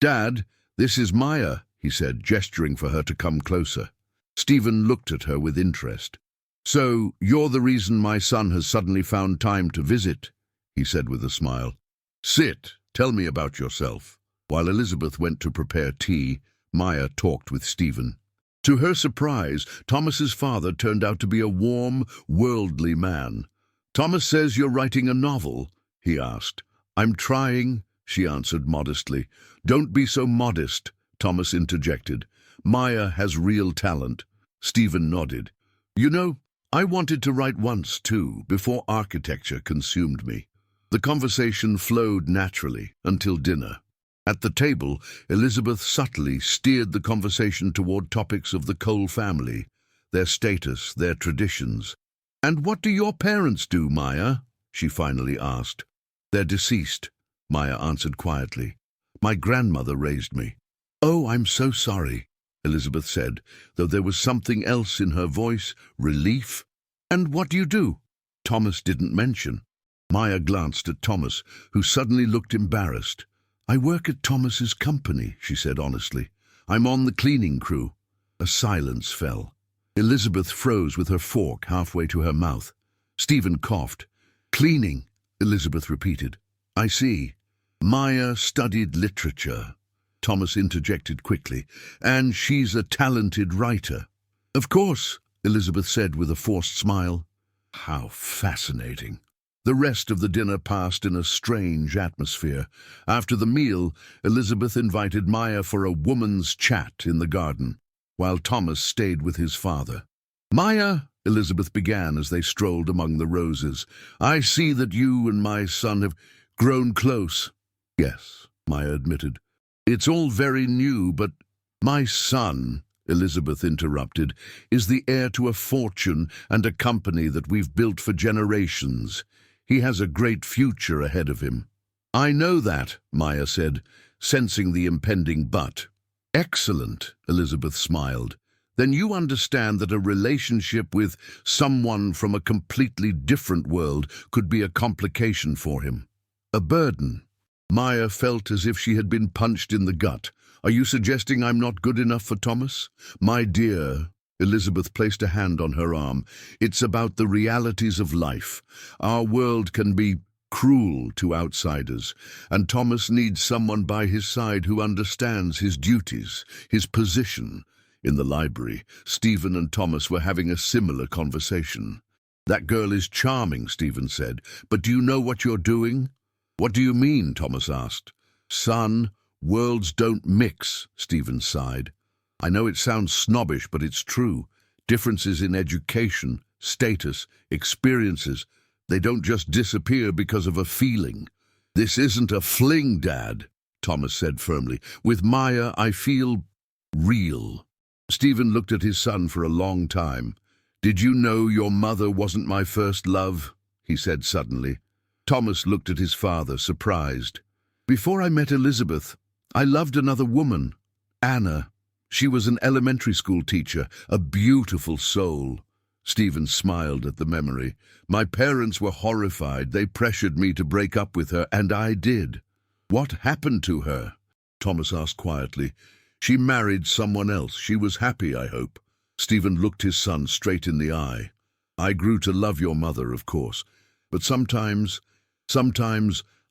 "Dad, this is Maya," he said, gesturing for her to come closer. Stephen looked at her with interest. "So, you're the reason my son has suddenly found time to visit," he said with a smile. "Sit, tell me about yourself." While Elizabeth went to prepare tea, Maya talked with Stephen. To her surprise, Thomas's father turned out to be a warm, worldly man. "Thomas says you're writing a novel?" he asked. "I'm trying," she answered modestly. "Don't be so modest," Thomas interjected. "Maya has real talent." Stephen nodded. "You know, I wanted to write once too, before architecture consumed me." The conversation flowed naturally until dinner. At the table, Elizabeth subtly steered the conversation toward topics of the Cole family, their status, their traditions. "And what do your parents do, Maya?" she finally asked. "They're deceased," Maya answered quietly. "My grandmother raised me." "Oh, I'm so sorry," Elizabeth said, though there was something else in her voice, relief. "And what do you do?" Thomas didn't mention. Maya glanced at Thomas, who suddenly looked embarrassed. "I work at Thomas's company," she said honestly. "I'm on the cleaning crew." A silence fell. Elizabeth froze with her fork halfway to her mouth. Stephen coughed. "Cleaning," Elizabeth repeated. "I see. Maya studied literature," Thomas interjected quickly. "And she's a talented writer." "Of course," Elizabeth said with a forced smile. How fascinating. The rest of the dinner passed in a strange atmosphere. After the meal, Elizabeth invited Maya for a woman's chat in the garden, while Thomas stayed with his father. "Maya," Elizabeth began as they strolled among the roses, "I see that you and my son have grown close." "Yes," Maya admitted. "It's all very new, but—" "My son," Elizabeth interrupted, "is the heir to a fortune and a company that we've built for generations. He has a great future ahead of him." "I know that," Maya said, sensing the impending but. "Excellent," Elizabeth smiled. "Then you understand that a relationship with someone from a completely different world could be a complication for him. A burden." Maya felt as if she had been punched in the gut. "Are you suggesting I'm not good enough for Thomas?" "My dear," Elizabeth placed a hand on her arm, "it's about the realities of life. Our world can be cruel to outsiders, and Thomas needs someone by his side who understands his duties, his position." In the library, Stephen and Thomas were having a similar conversation. "That girl is charming," Stephen said, "but do you know what you're doing?" "What do you mean?" Thomas asked. "Son, worlds don't mix," Stephen sighed. "I know it sounds snobbish, but it's true. Differences in education, status, experiences, they don't just disappear because of a feeling." "This isn't a fling, Dad," Thomas said firmly. "With Maya, I feel real." Stephen looked at his son for a long time. "Did you know your mother wasn't my first love?" he said suddenly. Thomas looked at his father, surprised. "Before I met Elizabeth, I loved another woman, Anna. She was an elementary school teacher, a beautiful soul." Stephen smiled at the memory. "My parents were horrified. They pressured me to break up with her, and I did." "What happened to her?" Thomas asked quietly. She married someone else. She was happy, I hope. Stephen looked his son straight in the eye. I grew to love your mother, of course, but sometimes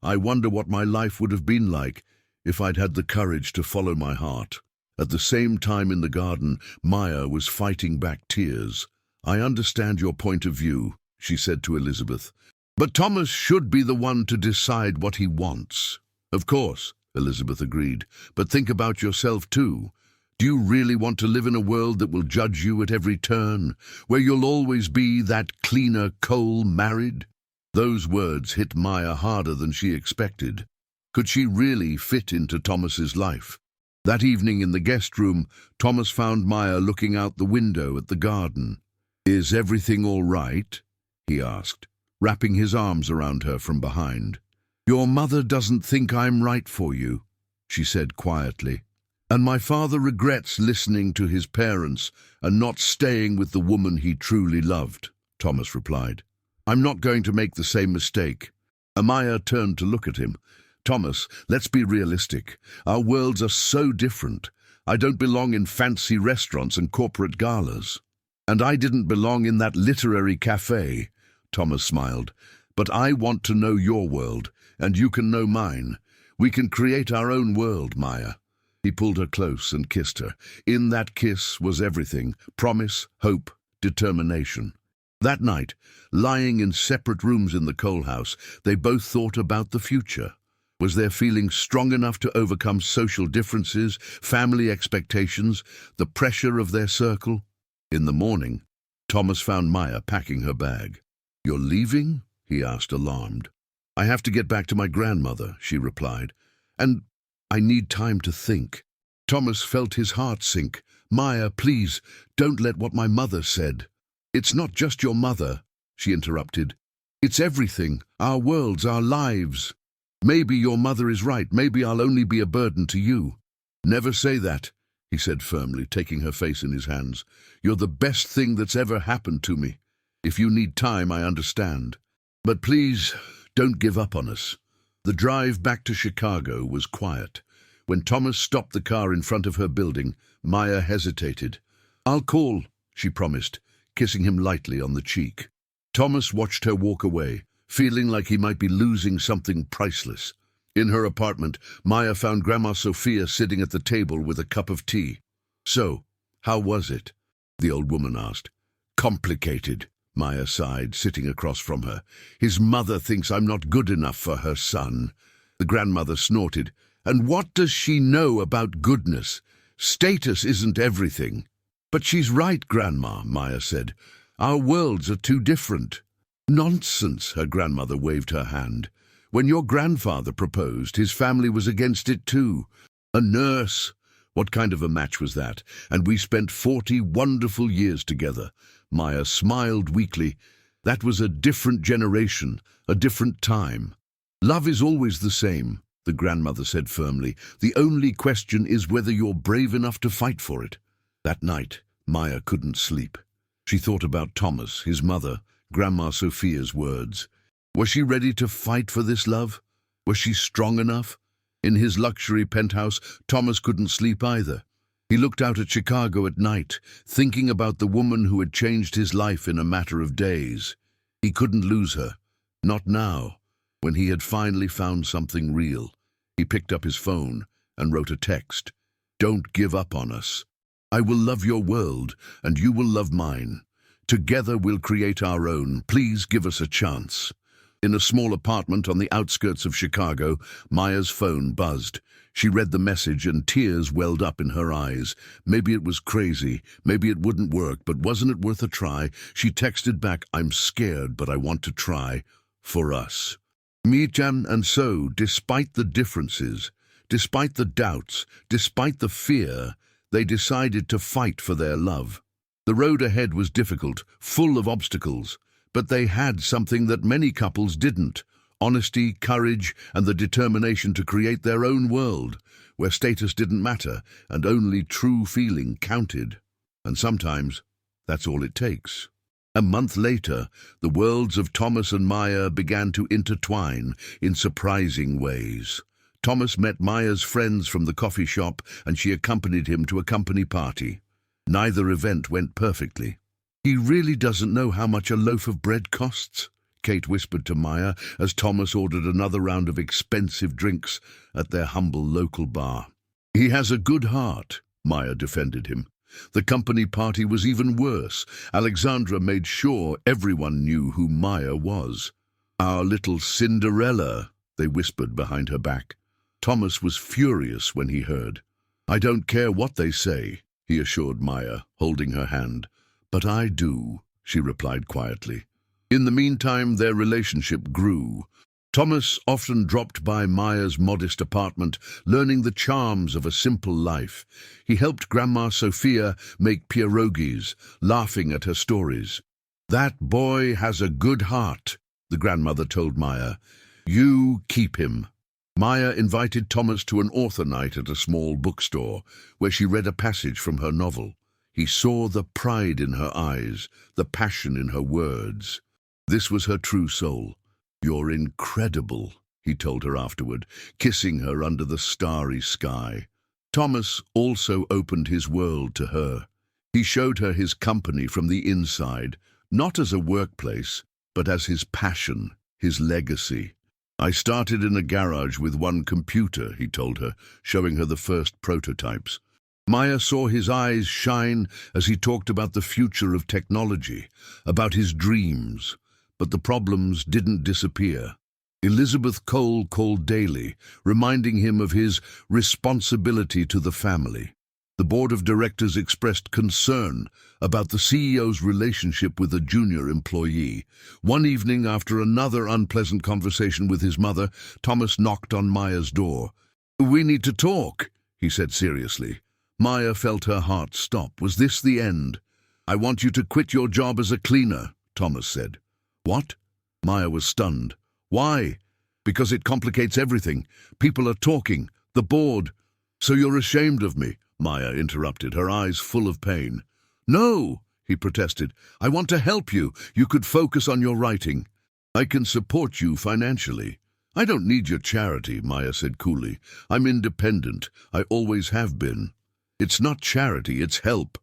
I wonder what my life would have been like if I'd had the courage to follow my heart. At the same time in the garden, Maya was fighting back tears. I understand your point of view, she said to Elizabeth, but Thomas should be the one to decide what he wants. Of course, Elizabeth agreed, but think about yourself too. Do you really want to live in a world that will judge you at every turn, where you'll always be that cleaner Cole married? Those words hit Maya harder than she expected. Could she really fit into Thomas's life? That evening in the guest room, Thomas found Maya looking out the window at the garden. Is everything all right? He asked, wrapping his arms around her from behind. Your mother doesn't think I'm right for you, she said quietly. And my father regrets listening to his parents and not staying with the woman he truly loved, Thomas replied. I'm not going to make the same mistake. Maya turned to look at him. Thomas, let's be realistic. Our worlds are so different. I don't belong in fancy restaurants and corporate galas. And I didn't belong in that literary cafe, Thomas smiled. But I want to know your world, and you can know mine. We can create our own world, Maya. He pulled her close and kissed her. In that kiss was everything: promise, hope, determination. That night, lying in separate rooms in the Cole house, they both thought about the future. Was their feeling strong enough to overcome social differences, family expectations, the pressure of their circle? In the morning, Thomas found Maya packing her bag. You're leaving? He asked, alarmed. I have to get back to my grandmother, she replied. And I need time to think. Thomas felt his heart sink. Maya, please, don't let what my mother said. It's not just your mother, she interrupted. It's everything, our worlds, our lives. Maybe your mother is right. Maybe I'll only be a burden to you. Never say that, he said firmly, taking her face in his hands. You're the best thing that's ever happened to me. If you need time, I understand. But please, don't give up on us. The drive back to Chicago was quiet. When Thomas stopped the car in front of her building, Maya hesitated. I'll call, she promised, kissing him lightly on the cheek. Thomas watched her walk away, feeling like he might be losing something priceless. In her apartment, Maya found Grandma Sophia sitting at the table with a cup of tea. So, how was it? The old woman asked. Complicated, Maya sighed, sitting across from her. His mother thinks I'm not good enough for her son. The grandmother snorted. And what does she know about goodness? Status isn't everything. But she's right, Grandma, Maya said. Our worlds are too different. Nonsense, her grandmother waved her hand. When your grandfather proposed, his family was against it too. A nurse. What kind of a match was that? And we spent 40 wonderful years together. Maya smiled weakly. That was a different generation, a different time. Love is always the same, the grandmother said firmly. The only question is whether you're brave enough to fight for it. That night, Maya couldn't sleep. She thought about Thomas, his mother, Grandma Sophia's words. Was she ready to fight for this love? Was she strong enough? In his luxury penthouse, Thomas couldn't sleep either. He looked out at Chicago at night, thinking about the woman who had changed his life in a matter of days. He couldn't lose her. Not now, when he had finally found something real. He picked up his phone and wrote a text. Don't give up on us. I will love your world, and you will love mine. Together we'll create our own. Please give us a chance. In a small apartment on the outskirts of Chicago, Maya's phone buzzed. She read the message and tears welled up in her eyes. Maybe it was crazy, maybe it wouldn't work, but wasn't it worth a try? She texted back, I'm scared, but I want to try. For us. Mijam, and so, despite the differences, despite the doubts, despite the fear, they decided to fight for their love. The road ahead was difficult, full of obstacles, but they had something that many couples didn't: honesty, courage, and the determination to create their own world, where status didn't matter and only true feeling counted. And sometimes, that's all it takes. A month later, the worlds of Thomas and Maya began to intertwine in surprising ways. Thomas met Maya's friends from the coffee shop and she accompanied him to a company party. Neither event went perfectly. "He really doesn't know how much a loaf of bread costs," Kate whispered to Maya as Thomas ordered another round of expensive drinks at their humble local bar. "He has a good heart," Maya defended him. The company party was even worse. Alexandra made sure everyone knew who Maya was. "Our little Cinderella," they whispered behind her back. Thomas was furious when he heard. "I don't care what they say," he assured Maya, holding her hand. "But I do," she replied quietly. In the meantime, their relationship grew. Thomas often dropped by Maya's modest apartment, learning the charms of a simple life. He helped Grandma Sophia make pierogies, laughing at her stories. "That boy has a good heart," the grandmother told Maya. "You keep him." Maya invited Thomas to an author night at a small bookstore, where she read a passage from her novel. He saw the pride in her eyes, the passion in her words. This was her true soul. "You're incredible," he told her afterward, kissing her under the starry sky. Thomas also opened his world to her. He showed her his company from the inside, not as a workplace, but as his passion, his legacy. "I started in a garage with one computer," he told her, showing her the first prototypes. Maya saw his eyes shine as he talked about the future of technology, about his dreams. But the problems didn't disappear. Elizabeth Cole called daily, reminding him of his responsibility to the family. The board of directors expressed concern about the CEO's relationship with a junior employee. One evening, after another unpleasant conversation with his mother, Thomas knocked on Maya's door. "We need to talk," he said seriously. Maya felt her heart stop. Was this the end? "I want you to quit your job as a cleaner," Thomas said. "What?" Maya was stunned. "Why?" "Because it complicates everything. People are talking. The board." "So you're ashamed of me?" Maya interrupted, her eyes full of pain. "No," he protested. "I want to help you. You could focus on your writing." "I can support you financially." "I don't need your charity," Maya said coolly. "I'm independent. I always have been." "It's not charity, it's help."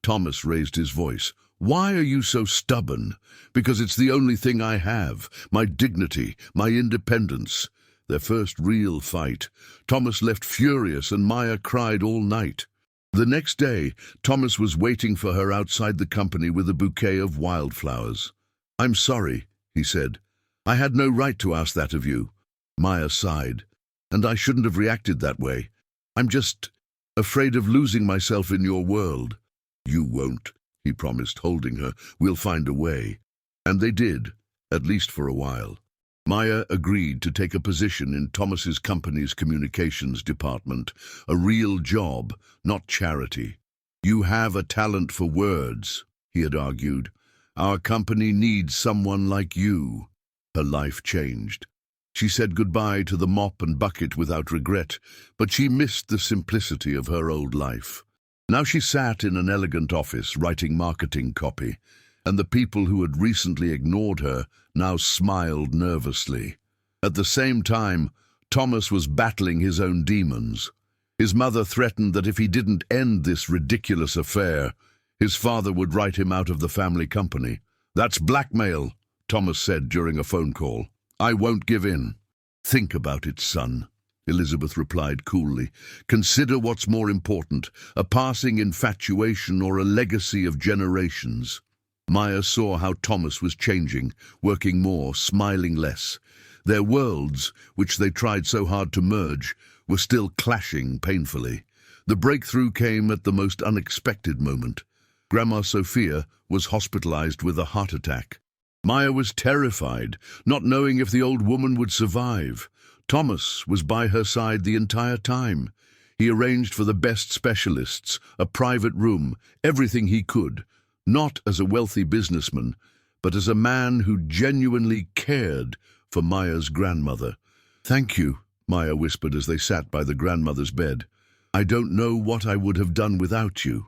Thomas raised his voice. "Why are you so stubborn?" "Because it's the only thing I have. My dignity, my independence." Their first real fight. Thomas left furious and Maya cried all night. The next day, Thomas was waiting for her outside the company with a bouquet of wildflowers. "I'm sorry," he said. "I had no right to ask that of you." Maya sighed. "And I shouldn't have reacted that way. I'm just afraid of losing myself in your world." "You won't," he promised, holding her. "We'll find a way." And they did, at least for a while. Maya agreed to take a position in Thomas's company's communications department, a real job, not charity. "You have a talent for words," he had argued. "Our company needs someone like you." Her life changed. She said goodbye to the mop and bucket without regret, but she missed the simplicity of her old life. Now she sat in an elegant office writing marketing copy, and the people who had recently ignored her now smiled nervously. At the same time, Thomas was battling his own demons. His mother threatened that if he didn't end this ridiculous affair, his father would write him out of the family company. "That's blackmail," Thomas said during a phone call. "I won't give in." "Think about it, son," Elizabeth replied coolly. "Consider what's more important, a passing infatuation or a legacy of generations." Maya saw how Thomas was changing, working more, smiling less. Their worlds, which they tried so hard to merge, were still clashing painfully. The breakthrough came at the most unexpected moment. Grandma Sophia was hospitalized with a heart attack. Maya was terrified, not knowing if the old woman would survive. Thomas was by her side the entire time. He arranged for the best specialists, a private room, everything he could, not as a wealthy businessman, but as a man who genuinely cared for Maya's grandmother. "Thank you," Maya whispered as they sat by the grandmother's bed. "I don't know what I would have done without you."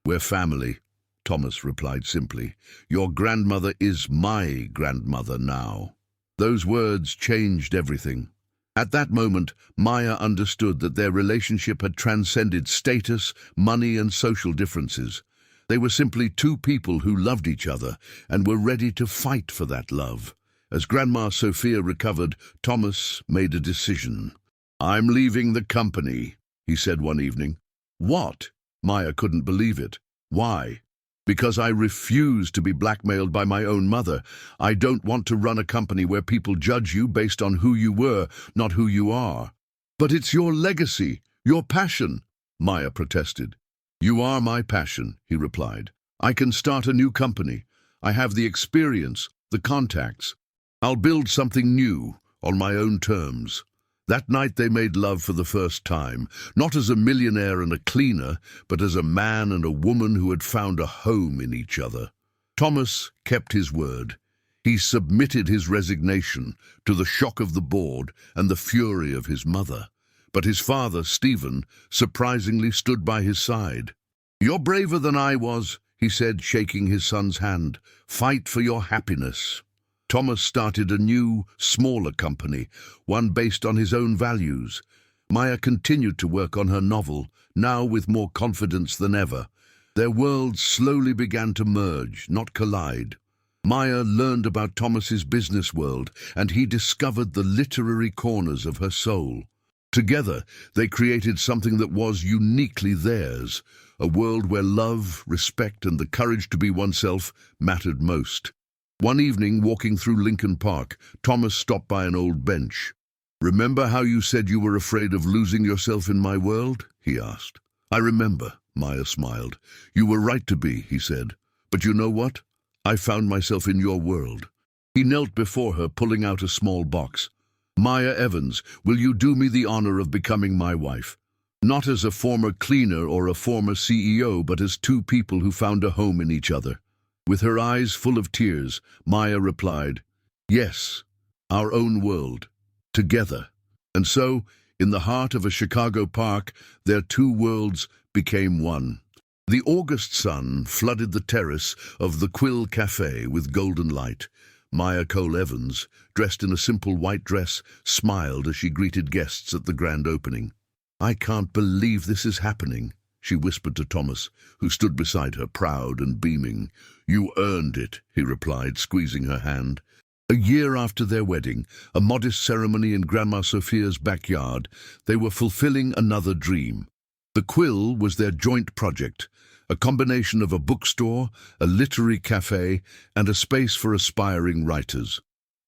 "We're family," Thomas replied simply. "Your grandmother is my grandmother now." Those words changed everything. At that moment, Maya understood that their relationship had transcended status, money, and social differences. They were simply two people who loved each other and were ready to fight for that love. As Grandma Sophia recovered, Thomas made a decision. "I'm leaving the company," he said one evening. "What?" Maya couldn't believe it. "Why?" "Because I refuse to be blackmailed by my own mother. I don't want to run a company where people judge you based on who you were, not who you are." "But it's your legacy, your passion," Maya protested. "You are my passion," he replied. "I can start a new company. I have the experience, the contacts. I'll build something new, on my own terms." That night they made love for the first time, not as a millionaire and a cleaner, but as a man and a woman who had found a home in each other. Thomas kept his word. He submitted his resignation to the shock of the board and the fury of his mother. But his father, Stephen, surprisingly stood by his side. "You're braver than I was," he said, shaking his son's hand. "Fight for your happiness." Thomas started a new, smaller company, one based on his own values. Maya continued to work on her novel, now with more confidence than ever. Their worlds slowly began to merge, not collide. Maya learned about Thomas's business world, and he discovered the literary corners of her soul. Together, they created something that was uniquely theirs, a world where love, respect, and the courage to be oneself mattered most. One evening, walking through Lincoln Park, Thomas stopped by an old bench. "Remember how you said you were afraid of losing yourself in my world?" he asked. "I remember," Maya smiled. "You were right to be," he said. "But you know what? I found myself in your world." He knelt before her, pulling out a small box. "Maya Evans, will you do me the honor of becoming my wife? Not as a former cleaner or a former CEO, but as two people who found a home in each other." With her eyes full of tears, Maya replied, "Yes, our own world, together." And so, in the heart of a Chicago park, their two worlds became one. The August sun flooded the terrace of the Quill Cafe with golden light. Maya Cole Evans, dressed in a simple white dress, smiled as she greeted guests at the grand opening. "I can't believe this is happening," she whispered to Thomas, who stood beside her, proud and beaming. "You earned it," he replied, squeezing her hand. A year after their wedding, a modest ceremony in Grandma Sophia's backyard, they were fulfilling another dream. The Quill was their joint project, a combination of a bookstore, a literary cafe, and a space for aspiring writers.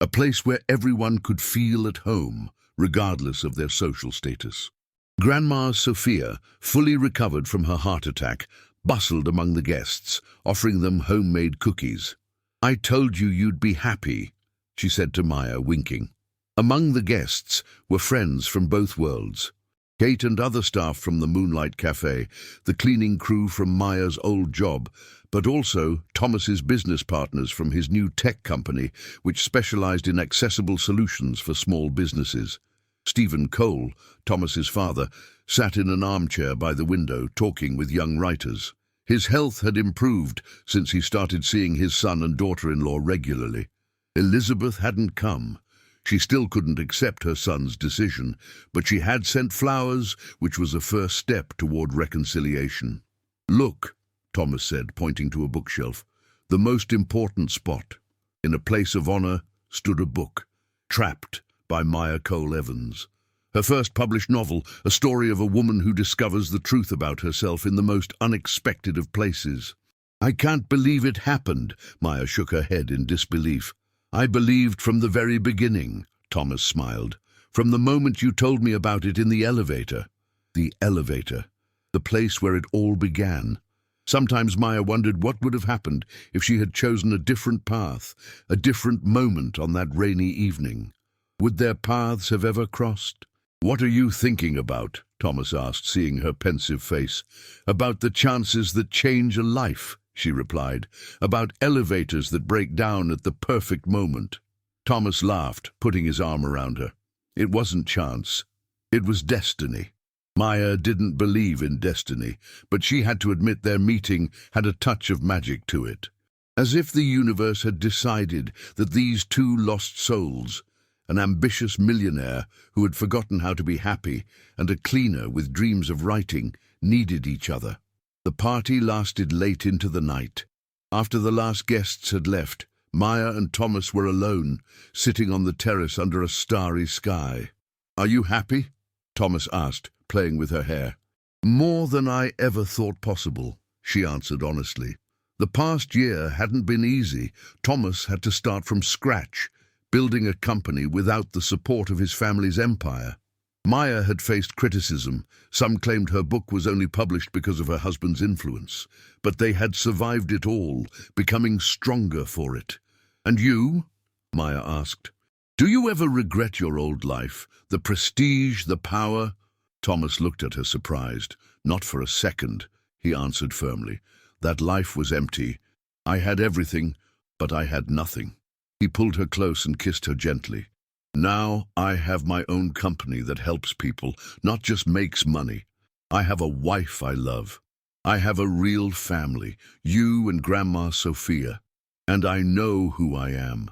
A place where everyone could feel at home, regardless of their social status. Grandma Sophia, fully recovered from her heart attack, bustled among the guests, offering them homemade cookies. "I told you you'd be happy," she said to Maya, winking. Among the guests were friends from both worlds. Kate and other staff from the Moonlight Cafe, the cleaning crew from Maya's old job, but also Thomas's business partners from his new tech company, which specialized in accessible solutions for small businesses. Stephen Cole, Thomas's father, sat in an armchair by the window talking with young writers. His health had improved since he started seeing his son and daughter-in-law regularly. Elizabeth hadn't come. She still couldn't accept her son's decision, but she had sent flowers, which was a first step toward reconciliation. "Look," Thomas said, pointing to a bookshelf, "the most important spot. In a place of honor stood a book, Trapped, by Maya Cole Evans. Her first published novel, a story of a woman who discovers the truth about herself in the most unexpected of places." "I can't believe it happened," Maya shook her head in disbelief. "I believed from the very beginning," Thomas smiled. "From the moment you told me about it in the elevator." The elevator, the place where it all began. Sometimes Maya wondered what would have happened if she had chosen a different path, a different moment on that rainy evening. Would their paths have ever crossed? "What are you thinking about?" Thomas asked, seeing her pensive face. "About the chances that change a life," she replied. "About elevators that break down at the perfect moment." Thomas laughed, putting his arm around her. "It wasn't chance. It was destiny." Maya didn't believe in destiny, but she had to admit their meeting had a touch of magic to it. As if the universe had decided that these two lost souls, an ambitious millionaire who had forgotten how to be happy, and a cleaner with dreams of writing, needed each other. The party lasted late into the night. After the last guests had left, Maya and Thomas were alone, sitting on the terrace under a starry sky. "Are you happy?" Thomas asked, playing with her hair. "More than I ever thought possible," she answered honestly. The past year hadn't been easy. Thomas had to start from scratch, building a company without the support of his family's empire. Maya had faced criticism. Some claimed her book was only published because of her husband's influence. But they had survived it all, becoming stronger for it. "And you?" Maya asked. "Do you ever regret your old life? The prestige, the power?" Thomas looked at her surprised. "Not for a second," he answered firmly. "That life was empty. I had everything, but I had nothing." He pulled her close and kissed her gently. "Now I have my own company that helps people, not just makes money. I have a wife I love. I have a real family, you and Grandma Sophia. And I know who I am.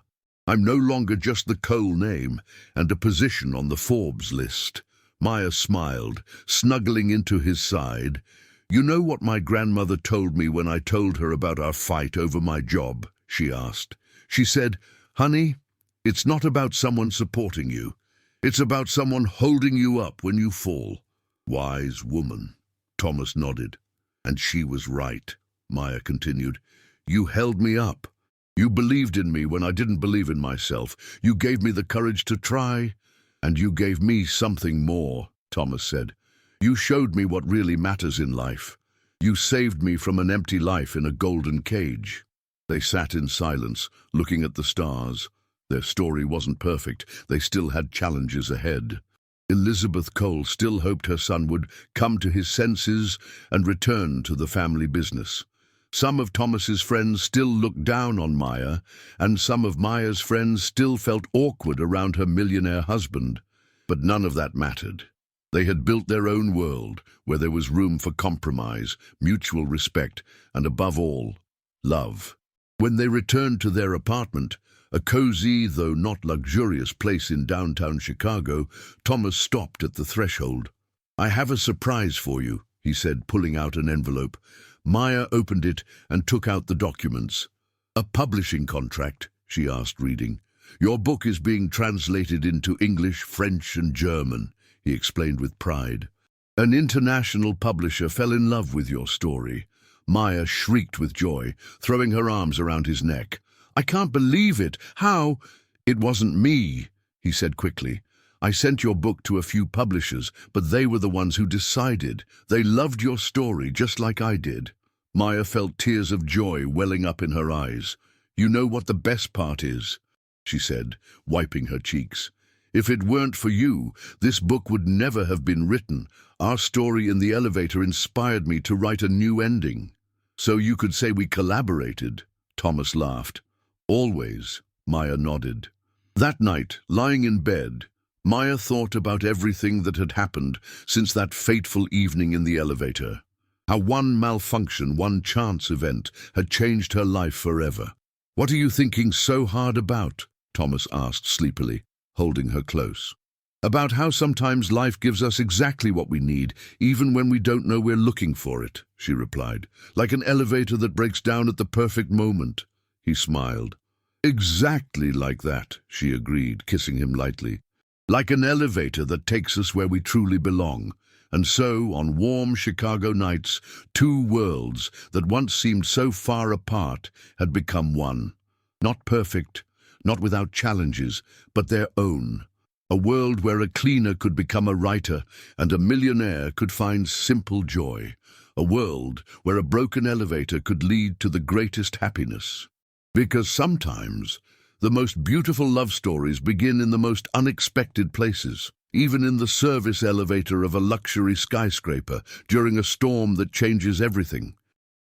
I'm no longer just the Cole name and a position on the Forbes list." Maya smiled, snuggling into his side. "You know what my grandmother told me when I told her about our fight over my job?" she asked. She said, "Honey, it's not about someone supporting you. It's about someone holding you up when you fall." "Wise woman," Thomas nodded. "And she was right," Maya continued. "You held me up. You believed in me when I didn't believe in myself. You gave me the courage to try, and you gave me something more," Thomas said. "You showed me what really matters in life. You saved me from an empty life in a golden cage." They sat in silence, looking at the stars. Their story wasn't perfect. They still had challenges ahead. Elizabeth Cole still hoped her son would come to his senses and return to the family business. Some of Thomas's friends still looked down on Maya, and some of Maya's friends still felt awkward around her millionaire husband. But none of that mattered. They had built their own world, where there was room for compromise, mutual respect, and above all, love. When they returned to their apartment, a cozy, though not luxurious place in downtown Chicago, Thomas stopped at the threshold. "I have a surprise for you," he said, pulling out an envelope. Maya opened it and took out the documents. "A publishing contract?" she asked, reading. "Your book is being translated into English, French, and German," he explained with pride. "An international publisher fell in love with your story." Maya shrieked with joy, throwing her arms around his neck. "I can't believe it! How?" "It wasn't me," he said quickly. "I sent your book to a few publishers, but they were the ones who decided. They loved your story just like I did." Maya felt tears of joy welling up in her eyes. "You know what the best part is?" she said, wiping her cheeks. "If it weren't for you, this book would never have been written. Our story in the elevator inspired me to write a new ending." "So you could say we collaborated," Thomas laughed. "Always," Maya nodded. That night, lying in bed, Maya thought about everything that had happened since that fateful evening in the elevator. How one malfunction, one chance event, had changed her life forever. "What are you thinking so hard about?" Thomas asked sleepily, holding her close. "About how sometimes life gives us exactly what we need, even when we don't know we're looking for it," she replied. "Like an elevator that breaks down at the perfect moment." He smiled. "Exactly like that," she agreed, kissing him lightly. "Like an elevator that takes us where we truly belong." And so, on warm Chicago nights, two worlds that once seemed so far apart had become one. Not perfect, not without challenges, but their own. A world where a cleaner could become a writer and a millionaire could find simple joy. A world where a broken elevator could lead to the greatest happiness. Because sometimes the most beautiful love stories begin in the most unexpected places, even in the service elevator of a luxury skyscraper during a storm that changes everything.